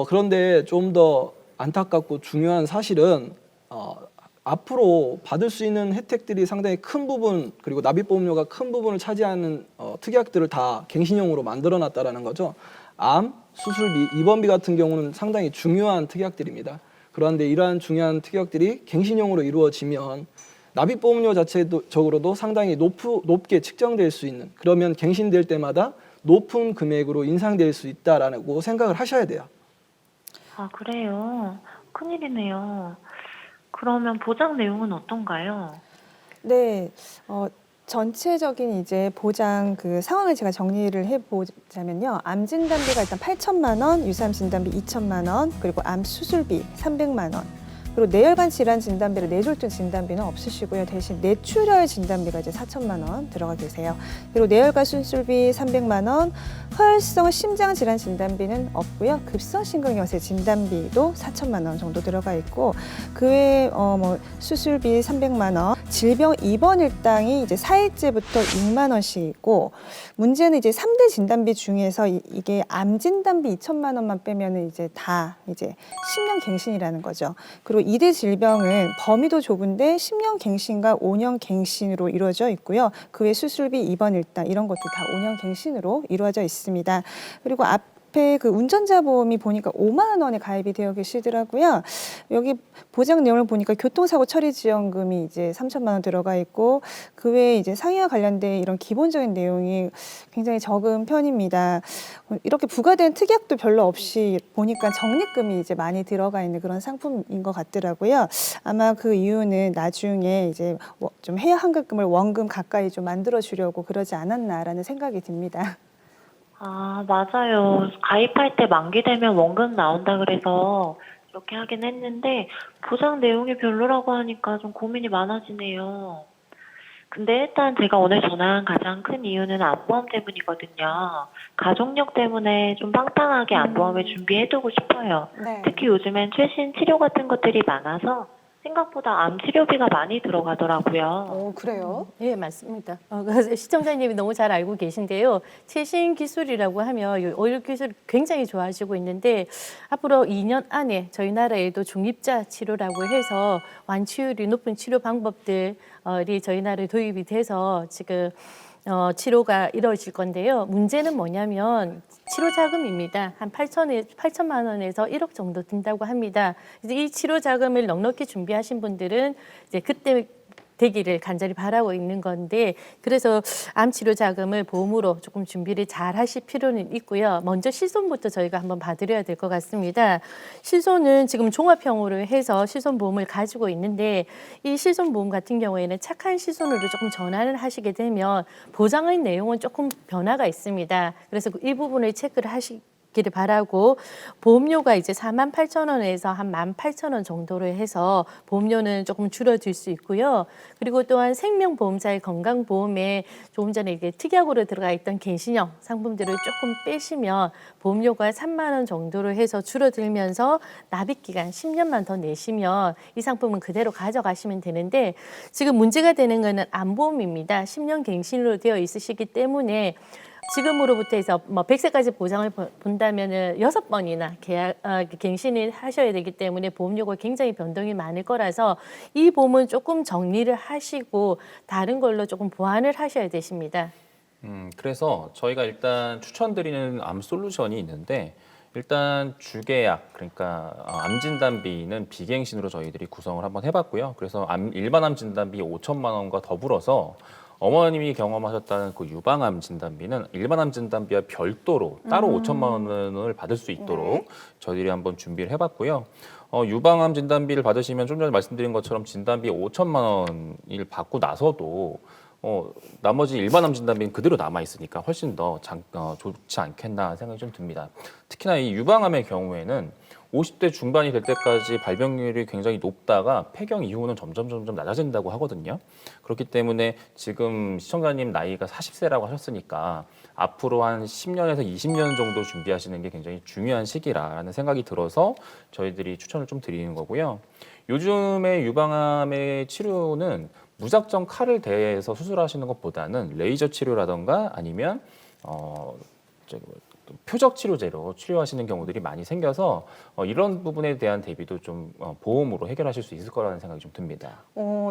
그런데 좀 더 안타깝고 중요한 사실은 앞으로 받을 수 있는 혜택들이 상당히 큰 부분 그리고 납입보험료가 큰 부분을 차지하는 특약들을 다 갱신형으로 만들어놨다라는 거죠. 암, 수술비, 입원비 같은 경우는 상당히 중요한 특약들입니다. 그런데 이러한 중요한 특약들이 갱신형으로 이루어지면 납입보험료 자체적으로도 상당히 높게 측정될 수 있는 그러면 갱신될 때마다 높은 금액으로 인상될 수 있다라고 생각을 하셔야 돼요.
아, 그래요? 큰일이네요. 그러면 보장 내용은 어떤가요?
네, 전체적인 이제 보장 그 상황을 제가 정리를 해보자면요. 암 진단비가 일단 8천만 원, 유사암 진단비 2천만 원, 그리고 암 수술비 300만 원. 그리고 뇌혈관 질환 진단비를 뇌졸중 진단비는 없으시고요. 대신 뇌출혈 진단비가 이제 4천만 원 들어가 계세요. 그리고 뇌혈관 수술비 300만 원, 허혈성 심장 질환 진단비는 없고요. 급성 심근경색 진단비도 4천만 원 정도 들어가 있고 그 외에 수술비 300만 원, 질병 입원 일당이 이제 4일째부터 6만 원씩이고 문제는 이제 3대 진단비 중에서 이게 암 진단비 2천만 원만 빼면은 이제 다 이제 10년 갱신이라는 거죠. 그리고 2대 질병은 범위도 좁은데 10년 갱신과 5년 갱신으로 이루어져 있고요. 그 외 수술비, 입원 일당 이런 것도 다 5년 갱신으로 이루어져 있습니다. 그리고 앞에 그 운전자 보험이 보니까 5만 원에 가입이 되어 계시더라고요. 여기 보장 내용을 보니까 교통사고 처리 지원금이 이제 3천만 원 들어가 있고 그 외에 이제 상해와 관련된 이런 기본적인 내용이 굉장히 적은 편입니다. 이렇게 부과된 특약도 별로 없이 보니까 적립금이 이제 많이 들어가 있는 그런 상품인 것 같더라고요. 아마 그 이유는 나중에 이제 좀 해야 환급금을 원금 가까이 좀 만들어 주려고 그러지 않았나라는 생각이 듭니다.
아, 맞아요. 가입할 때 만기 되면 원금 나온다 그래서 이렇게 하긴 했는데 보장 내용이 별로라고 하니까 좀 고민이 많아지네요. 근데 일단 제가 오늘 전화한 가장 큰 이유는 암보험 때문이거든요. 가족력 때문에 좀 빵빵하게 암보험을 준비해두고 싶어요.
네.
특히 요즘엔 최신 치료 같은 것들이 많아서 생각보다 암 치료비가 많이 들어가더라고요.
그래요?
예, 맞습니다. 시청자님이 너무 잘 알고 계신데요. 최신 기술이라고 하면 오일 기술 굉장히 좋아지고 있는데 앞으로 2년 안에 저희 나라에도 중립자 치료라고 해서 완치율이 높은 치료 방법들이 저희 나라에 도입이 돼서 지금 치료가 이루어질 건데요. 문제는 뭐냐면 치료 자금입니다. 한 8천만 원에서 1억 정도 든다고 합니다. 이제 이 치료 자금을 넉넉히 준비하신 분들은 이제 그때 되기를 간절히 바라고 있는 건데 그래서 암 치료 자금을 보험으로 조금 준비를 잘 하실 필요는 있고요. 먼저 실손부터 저희가 한번 봐드려야 될 것 같습니다. 실손은 지금 종합형으로 해서 실손보험을 가지고 있는데 이 실손보험 같은 경우에는 착한 실손으로 조금 전환을 하시게 되면 보장의 내용은 조금 변화가 있습니다. 그래서 이 부분을 체크를 하시기를 바라고 보험료가 이제 48,000원에서 한 18,000원 정도로 해서 보험료는 조금 줄어들 수 있고요. 그리고 또한 생명보험사의 건강보험에 조금 전에 이게 특약으로 들어가 있던 갱신형 상품들을 조금 빼시면 보험료가 3만 원 정도로 해서 줄어들면서 납입기간 10년만 더 내시면 이 상품은 그대로 가져가시면 되는데 지금 문제가 되는 거는 암보험입니다. 10년 갱신으로 되어 있으시기 때문에 지금으로부터 해서 뭐 100세까지 보장을 본다면은 6번이나 갱신을 하셔야 되기 때문에 보험료가 굉장히 변동이 많을 거라서 이 보험은 조금 정리를 하시고 다른 걸로 조금 보완을 하셔야 되십니다.
그래서 저희가 일단 추천드리는 암 솔루션이 있는데 일단 주계약 그러니까 암 진단비는 비갱신으로 저희들이 구성을 한번 해봤고요. 그래서 일반 암 진단비 5천만 원과 더불어서 어머님이 경험하셨다는 그 유방암 진단비는 일반 암 진단비와 별도로 따로 5천만 원을 받을 수 있도록 저희들이 한번 준비를 해봤고요. 유방암 진단비를 받으시면 좀 전에 말씀드린 것처럼 진단비 5천만 원을 받고 나서도 나머지 일반 암 진단비는 그대로 남아 있으니까 훨씬 더 좋지 않겠나 생각이 좀 듭니다. 특히나 이 유방암의 경우에는 50대 중반이 될 때까지 발병률이 굉장히 높다가 폐경 이후는 점점 낮아진다고 하거든요. 그렇기 때문에 지금 시청자님 나이가 40세라고 하셨으니까 앞으로 한 10년에서 20년 정도 준비하시는 게 굉장히 중요한 시기라는 생각이 들어서 저희들이 추천을 좀 드리는 거고요. 요즘의 유방암의 치료는 무작정 칼을 대서 수술하시는 것보다는 레이저 치료라던가 아니면 표적 치료제로 치료하시는 경우들이 많이 생겨서 이런 부분에 대한 대비도 좀 보험으로 해결하실 수 있을 거라는 생각이 좀 듭니다.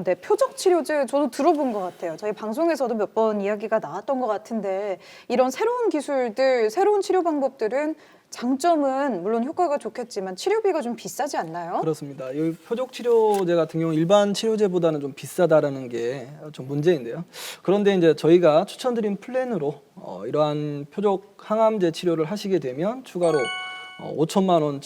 네, 표적 치료제 저도 들어본 것 같아요. 저희 방송에서도 몇 번 이야기가 나왔던 것 같은데 이런 새로운 기술들, 새로운 치료 방법들은 장점은 물론 효과가 좋겠지만 치료비가 좀 비싸지 않나요?
그렇습니다. 이 표적 치료제 같은 경우 일반 치료제보다는 좀 비싸다라는 게 좀 문제인데요. 그런데 이제 저희가 추천드린 플랜으로 이러한 표적 항암제 치료를 하시게 되면 추가로 5천만 원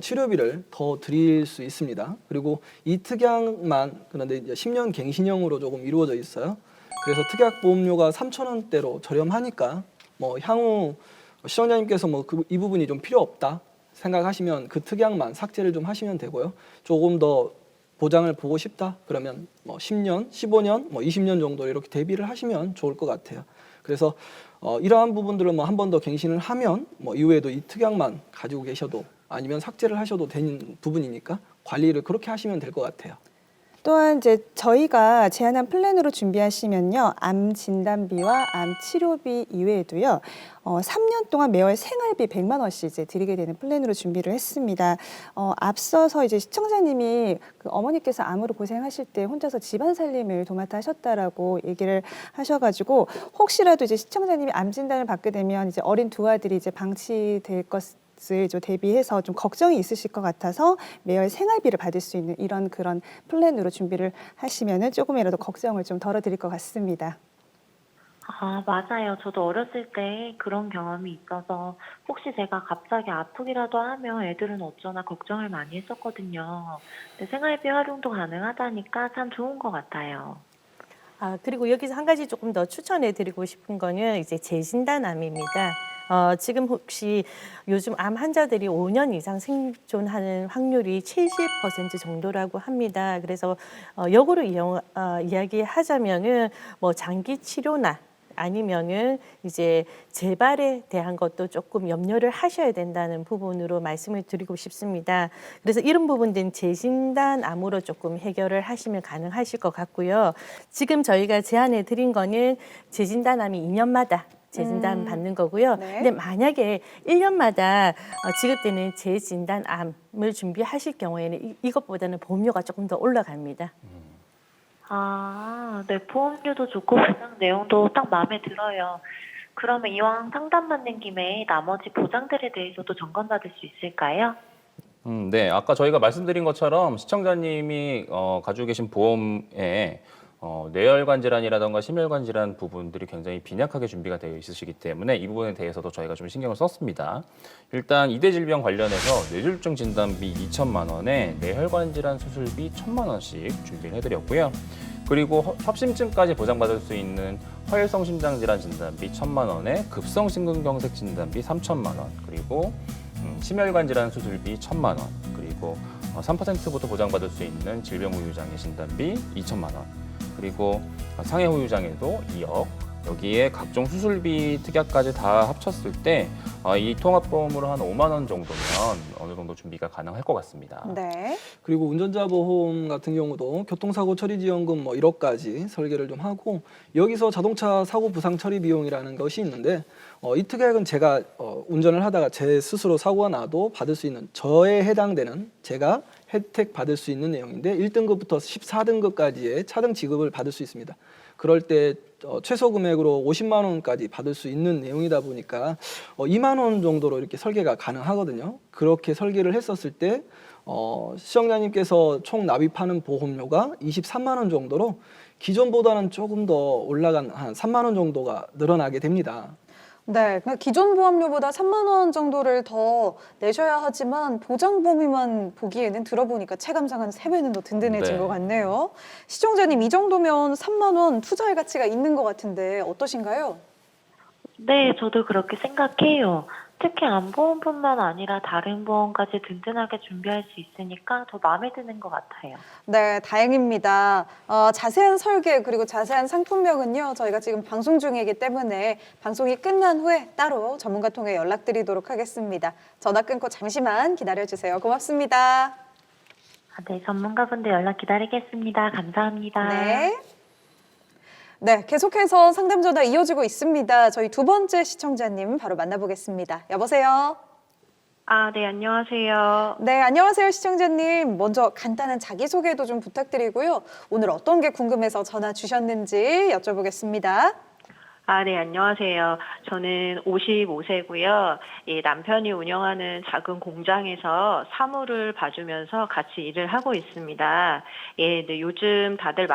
치료비를 더 드릴 수 있습니다. 그리고 이 특약만 그런데 이제 10년 갱신형으로 조금 이루어져 있어요. 그래서 특약 보험료가 3,000원대로 저렴하니까 뭐 향후 시청자님께서 이 부분이 좀 필요 없다 생각하시면 그 특약만 삭제를 좀 하시면 되고요. 조금 더 보장을 보고 싶다 그러면 뭐 10년, 15년, 뭐 20년 정도 이렇게 대비를 하시면 좋을 것 같아요. 그래서 이러한 부분들을 뭐 한 번 더 갱신을 하면 뭐 이후에도 이 특약만 가지고 계셔도 아니면 삭제를 하셔도 되는 부분이니까 관리를 그렇게 하시면 될 것 같아요.
또한 이제 저희가 제안한 플랜으로 준비하시면요, 암 진단비와 암 치료비 이외에도요, 3년 동안 매월 생활비 100만 원씩 이제 드리게 되는 플랜으로 준비를 했습니다. 앞서서 이제 시청자님이 그 어머니께서 암으로 고생하실 때 혼자서 집안 살림을 도맡아 하셨다라고 얘기를 하셔가지고 혹시라도 이제 시청자님이 암 진단을 받게 되면 이제 어린 두 아들이 이제 방치될 것을 좀 대비해서 좀 걱정이 있으실 것 같아서 매월 생활비를 받을 수 있는 이런 그런 플랜으로 준비를 하시면은 조금이라도 걱정을 좀 덜어드릴 것 같습니다.
아, 맞아요. 저도 어렸을 때 그런 경험이 있어서 혹시 제가 갑자기 아프기라도 하면 애들은 어쩌나 걱정을 많이 했었거든요. 근데 생활비 활용도 가능하다니까 참 좋은 것 같아요.
그리고 여기서 한 가지 조금 더 추천해 드리고 싶은 거는 이제 재진단암입니다. 지금 혹시 요즘 암 환자들이 5년 이상 생존하는 확률이 70% 정도라고 합니다. 그래서 역으로 이야기하자면은 뭐 장기 치료나 아니면은 이제 재발에 대한 것도 조금 염려를 하셔야 된다는 부분으로 말씀을 드리고 싶습니다. 그래서 이런 부분들은 재진단암으로 조금 해결을 하시면 가능하실 것 같고요. 지금 저희가 제안해 드린 거는 재진단암이 2년마다 재진단 받는 거고요.
네.
근데 만약에 1년마다 지급되는 재진단암을 준비하실 경우에는 이것보다는 보험료가 조금 더 올라갑니다.
아, 네. 보험료도 좋고 보장 내용도 딱 마음에 들어요. 그러면 이왕 상담받는 김에 나머지 보장들에 대해서도 점검받을 수 있을까요?
네, 아까 저희가 말씀드린 것처럼 시청자님이 가지고 계신 보험에 뇌혈관 질환이라던가 심혈관 질환 부분들이 굉장히 빈약하게 준비가 되어 있으시기 때문에 이 부분에 대해서도 저희가 좀 신경을 썼습니다. 일단 이대 질병 관련해서 뇌졸중 진단비 2천만 원에 뇌혈관 질환 수술비 1,000만 원씩 준비를 해드렸고요. 그리고 협심증까지 보장받을 수 있는 허혈성 심장질환 진단비 1,000만 원에 급성 심근경색 진단비 3천만 원, 그리고 심혈관 질환 수술비 1,000만 원, 그리고 3%부터 보장받을 수 있는 질병후유장애 진단비 2천만 원, 그리고 상해후유장애도 2억, 여기에 각종 수술비 특약까지 다 합쳤을 때 이 통합보험으로 한 5만 원 정도면 어느 정도 준비가 가능할 것 같습니다.
네.
그리고 운전자 보험 같은 경우도 교통사고 처리 지원금 뭐 1억까지 설계를 좀 하고 여기서 자동차 사고 부상 처리 비용이라는 것이 있는데 이 특약은 제가 운전을 하다가 제 스스로 사고가 나도 받을 수 있는 저에 해당되는 제가 혜택 받을 수 있는 내용인데 1등급부터 14등급까지의 차등 지급을 받을 수 있습니다. 그럴 때 최소 금액으로 50만 원까지 받을 수 있는 내용이다 보니까 2만 원 정도로 이렇게 설계가 가능하거든요. 그렇게 설계를 했었을 때 시청자님께서 총 납입하는 보험료가 23만 원 정도로 기존보다는 조금 더 올라간 한 3만 원 정도가 늘어나게 됩니다.
네, 그러니까 기존 보험료보다 3만 원 정도를 더 내셔야 하지만 보장 범위만 보기에는 들어보니까 체감상 한 3배는 더 든든해진
네.
것 같네요. 시청자님, 이 정도면 3만 원 투자할 가치가 있는 것 같은데 어떠신가요?
네, 저도 그렇게 생각해요. 특히 안보험뿐만 아니라 다른 보험까지 든든하게 준비할 수 있으니까 더 마음에 드는 것 같아요.
네, 다행입니다. 자세한 설계 그리고 자세한 상품명은요, 저희가 지금 방송 중이기 때문에 방송이 끝난 후에 따로 전문가 통해 연락드리도록 하겠습니다. 전화 끊고 잠시만 기다려주세요. 고맙습니다.
네, 전문가분들 연락 기다리겠습니다. 감사합니다.
네. 네, 계속해서 상담 전화 이어지고 있습니다. 저희 두 번째 시청자님 바로 만나보겠습니다. 여보세요?
네, 안녕하세요.
네, 안녕하세요, 시청자님. 먼저 간단한 자기소개도 좀 부탁드리고요. 오늘 어떤 게 궁금해서 전화 주셨는지 여쭤보겠습니다.
네, 안녕하세요. 저는 55세고요. 남편이 운영하는 작은 공장에서 사무를 봐주면서 같이 일을 하고 있습니다. 네, 요즘 다들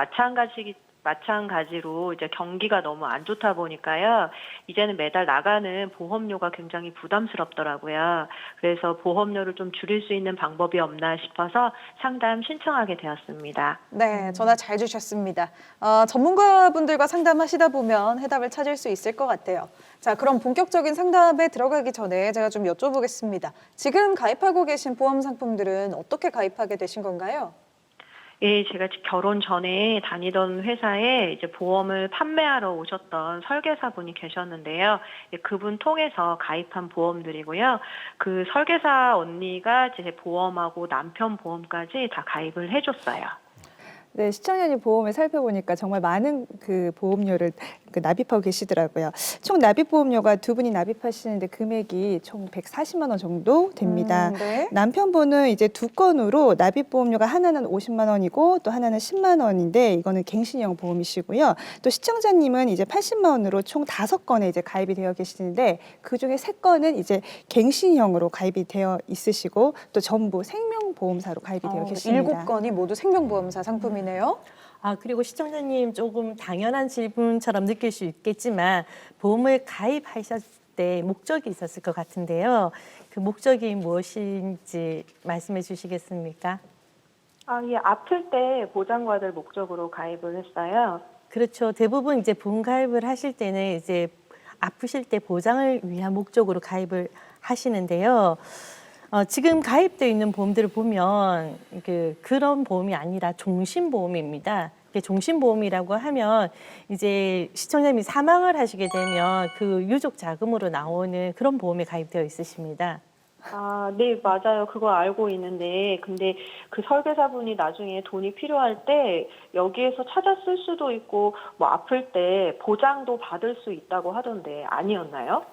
마찬가지로 이제 경기가 너무 안 좋다 보니까요. 이제는 매달 나가는 보험료가 굉장히 부담스럽더라고요. 그래서 보험료를 좀 줄일 수 있는 방법이 없나 싶어서 상담 신청하게 되었습니다.
네, 전화 잘 주셨습니다. 전문가분들과 상담하시다 보면 해답을 찾을 수 있을 것 같아요. 자, 그럼 본격적인 상담에 들어가기 전에 제가 좀 여쭤보겠습니다. 지금 가입하고 계신 보험 상품들은 어떻게 가입하게 되신 건가요?
예, 제가 결혼 전에 다니던 회사에 이제 보험을 판매하러 오셨던 설계사분이 계셨는데요. 그분 통해서 가입한 보험들이고요. 그 설계사 언니가 제 보험하고 남편 보험까지 다 가입을 해줬어요.
네, 시청자님 보험을 살펴보니까 정말 많은 그 보험료를 납입하고 계시더라고요. 총 납입 보험료가 두 분이 납입하시는데 금액이 총 140만 원 정도 됩니다.
네.
남편분은 이제 두 건으로 납입 보험료가 하나는 50만 원이고 또 하나는 10만 원인데 이거는 갱신형 보험이시고요. 또 시청자님은 이제 80만 원으로 총 5건에 이제 가입이 되어 계시는데 그중에 3건은 이제 갱신형으로 가입이 되어 있으시고 또 전부 생명보험사로 가입이 되어 계십니다.
7건이 모두 생명보험사 상품이네요.
그리고 시청자님 조금 당연한 질문처럼 느낄 수 있겠지만 보험을 가입하셨을 때 목적이 있었을 것 같은데요. 그 목적이 무엇인지 말씀해 주시겠습니까?
예, 아플 때 보장받을 목적으로 가입을 했어요.
그렇죠. 대부분 이제 보험 가입을 하실 때는 이제 아프실 때 보장을 위한 목적으로 가입을 하시는데요. 지금 가입되어 있는 보험들을 보면 그런 보험이 아니라 종신보험입니다. 종신보험이라고 하면 이제 시청자님이 사망을 하시게 되면 그 유족 자금으로 나오는 그런 보험에 가입되어 있으십니다.
네, 맞아요. 그거 알고 있는데, 근데 그 설계사분이 나중에 돈이 필요할 때 여기에서 찾아 쓸 수도 있고, 뭐 아플 때 보장도 받을 수 있다고 하던데 아니었나요?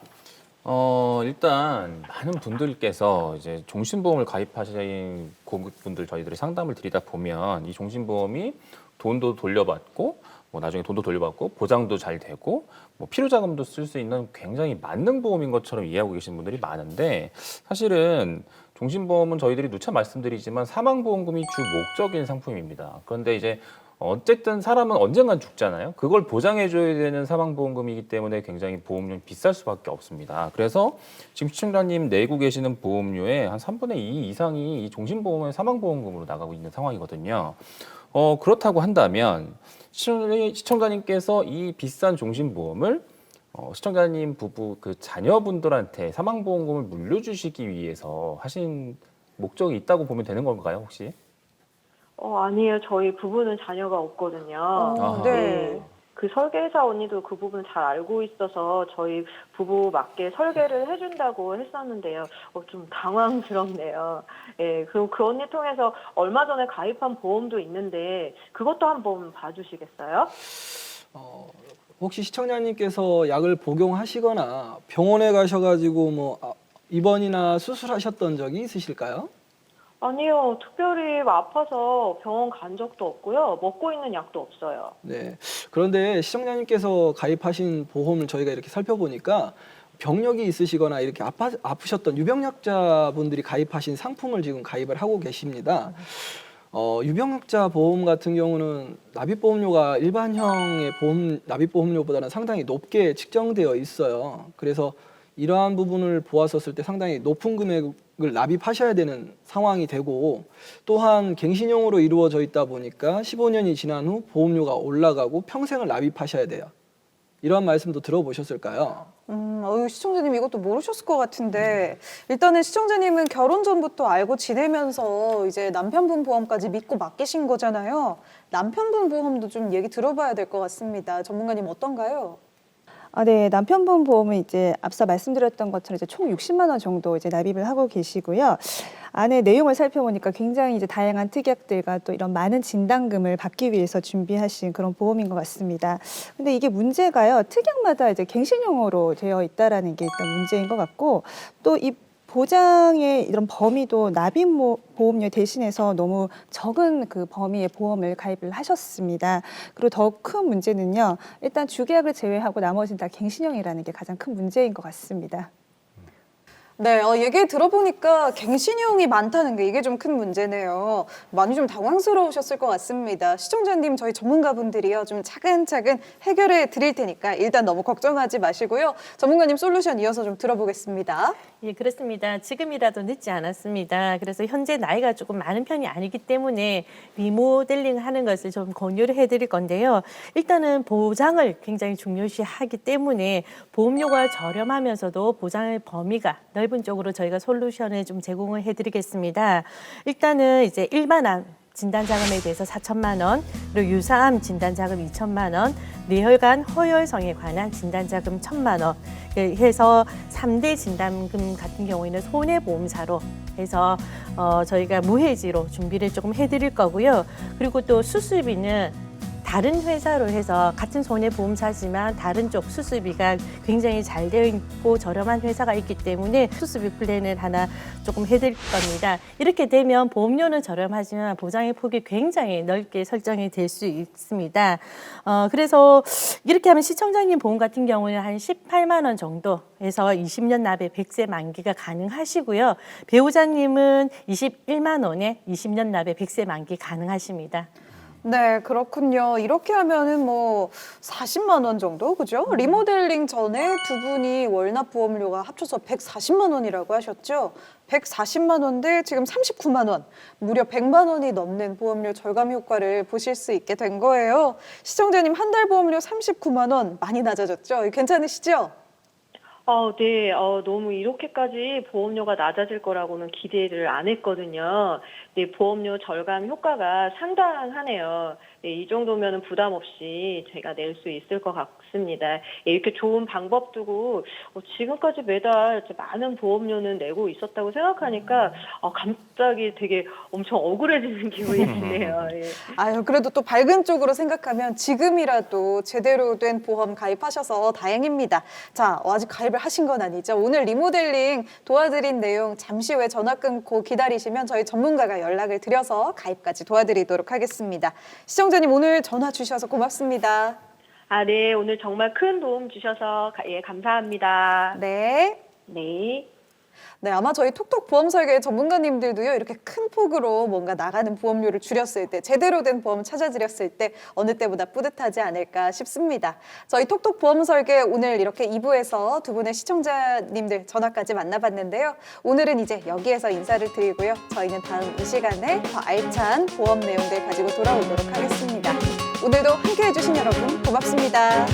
일단 많은 분들께서 이제 종신보험을 가입하신 고객분들 저희들이 상담을 드리다 보면 이 종신보험이 돈도 돌려받고 뭐 나중에 돈도 돌려받고 보장도 잘 되고 뭐 필요자금도 쓸 수 있는 굉장히 만능 보험인 것처럼 이해하고 계시는 분들이 많은데 사실은 종신보험은 저희들이 누차 말씀드리지만 사망보험금이 주 목적인 상품입니다. 그런데 이제 어쨌든 사람은 언젠간 죽잖아요. 그걸 보장해줘야 되는 사망보험금이기 때문에 굉장히 보험료는 비쌀 수밖에 없습니다. 그래서 지금 시청자님 내고 계시는 보험료의 한 3분의 2 이상이 이 종신보험의 사망보험금으로 나가고 있는 상황이거든요. 그렇다고 한다면 시청자님께서 이 비싼 종신보험을 시청자님 부부 그 자녀분들한테 사망보험금을 물려주시기 위해서 하신 목적이 있다고 보면 되는 건가요, 혹시?
아니에요. 저희 부부는 자녀가 없거든요.
네.
그 설계사 언니도 그 부분 잘 알고 있어서 저희 부부 맞게 설계를 해준다고 했었는데요. 좀 당황스럽네요. 예, 그럼 그 언니 통해서 얼마 전에 가입한 보험도 있는데 그것도 한번 봐주시겠어요?
혹시 시청자님께서 약을 복용하시거나 병원에 가셔가지고 뭐 입원이나 수술하셨던 적이 있으실까요?
아니요. 특별히 아파서 병원 간 적도 없고요. 먹고 있는 약도 없어요.
네. 그런데 시청자님께서 가입하신 보험을 저희가 이렇게 살펴보니까 병력이 있으시거나 이렇게 아프셨던 유병약자분들이 가입하신 상품을 지금 가입을 하고 계십니다. 유병약자 보험 같은 경우는 납입보험료가 일반형의 보험 납입보험료보다는 상당히 높게 측정되어 있어요. 그래서 이러한 부분을 보았었을 때 상당히 높은 금액을 납입하셔야 되는 상황이 되고 또한 갱신형으로 이루어져 있다 보니까 15년이 지난 후 보험료가 올라가고 평생을 납입하셔야 돼요. 이러한 말씀도 들어보셨을까요?
시청자님 이것도 모르셨을 것 같은데 일단은 시청자님은 결혼 전부터 알고 지내면서 이제 남편분 보험까지 믿고 맡기신 거잖아요. 남편분 보험도 좀 얘기 들어봐야 될 것 같습니다. 전문가님 어떤가요?
네, 남편분 보험은 이제 앞서 말씀드렸던 것처럼 이제 총 60만 원 정도 이제 납입을 하고 계시고요. 안에 내용을 살펴보니까 굉장히 이제 다양한 특약들과 또 이런 많은 진단금을 받기 위해서 준비하신 그런 보험인 것 같습니다. 근데 이게 문제가요, 특약마다 이제 갱신형으로 되어 있다라는 게 일단 문제인 것 같고, 또 이 보장의 이런 범위도 납입 보험료 대신해서 너무 적은 그 범위의 보험을 가입을 하셨습니다. 그리고 더 큰 문제는요, 일단 주계약을 제외하고 나머지는 다 갱신형이라는 게 가장 큰 문제인 것 같습니다.
네, 얘기 들어보니까 갱신형이 많다는 게 이게 좀 큰 문제네요. 많이 좀 당황스러우셨을 것 같습니다. 시청자님, 저희 전문가분들이요, 좀 차근차근 해결해 드릴 테니까 일단 너무 걱정하지 마시고요. 전문가님 솔루션 이어서 좀 들어보겠습니다.
예, 그렇습니다. 지금이라도 늦지 않았습니다. 그래서 현재 나이가 조금 많은 편이 아니기 때문에 리모델링 하는 것을 좀 권유를 해드릴 건데요. 일단은 보장을 굉장히 중요시하기 때문에 보험료가 저렴하면서도 보장의 범위가 넓은 쪽으로 저희가 솔루션을 좀 제공을 해드리겠습니다. 일단은 이제 일반암 진단자금에 대해서 4천만 원, 그리고 유사암 진단자금 2천만 원, 뇌혈관 허혈성에 관한 진단자금 1,000만 원 해서 3대 진단금 같은 경우에는 손해보험사로 해서 저희가 무해지로 준비를 조금 해드릴 거고요. 그리고 또 수술비는 다른 회사로 해서 같은 손해보험사지만 다른 쪽 수술비가 굉장히 잘 되어 있고 저렴한 회사가 있기 때문에 수술비 플랜을 하나 조금 해드릴 겁니다. 이렇게 되면 보험료는 저렴하지만 보장의 폭이 굉장히 넓게 설정이 될 수 있습니다. 그래서 이렇게 하면 시청자님 보험 같은 경우는 한 18만 원 정도 해서 20년 납입 100세 만기가 가능하시고요. 배우자님은 21만 원에 20년 납입 100세 만기 가능하십니다.
네, 그렇군요. 이렇게 하면은 뭐 40만 원 정도, 그죠? 리모델링 전에 두 분이 월납 보험료가 합쳐서 140만 원이라고 하셨죠? 140만 원대 지금 39만 원, 무려 100만 원이 넘는 보험료 절감 효과를 보실 수 있게 된 거예요. 시청자님 한 달 보험료 39만 원 많이 낮아졌죠? 괜찮으시죠?
네. 너무 이렇게까지 보험료가 낮아질 거라고는 기대를 안 했거든요. 네, 보험료 절감 효과가 상당하네요. 네, 이 정도면 부담 없이 제가 낼 수 있을 것 같습니다. 이렇게 좋은 방법 두고 지금까지 매달 많은 보험료는 내고 있었다고 생각하니까 갑자기 되게 엄청 억울해지는 기분이 드네요. 예.
아유, 그래도 또 밝은 쪽으로 생각하면 지금이라도 제대로 된 보험 가입하셔서 다행입니다. 자, 아직 가입을 하신 건 아니죠. 오늘 리모델링 도와드린 내용 잠시 후에 전화 끊고 기다리시면 저희 전문가가 연락을 드려서 가입까지 도와드리도록 하겠습니다. 시청자님 오늘 전화 주셔서 고맙습니다.
네, 오늘 정말 큰 도움 주셔서 감사합니다.
네.
네.
네, 아마 저희 톡톡 보험 설계 전문가님들도요, 이렇게 큰 폭으로 뭔가 나가는 보험료를 줄였을 때, 제대로 된 보험 찾아드렸을 때 어느 때보다 뿌듯하지 않을까 싶습니다. 저희 톡톡 보험 설계 오늘 이렇게 2부에서 두 분의 시청자님들 전화까지 만나봤는데요. 오늘은 이제 여기에서 인사를 드리고요. 저희는 다음 이 시간에 더 알찬 보험 내용들 가지고 돌아오도록 하겠습니다. 오늘도 함께해 주신 여러분 고맙습니다.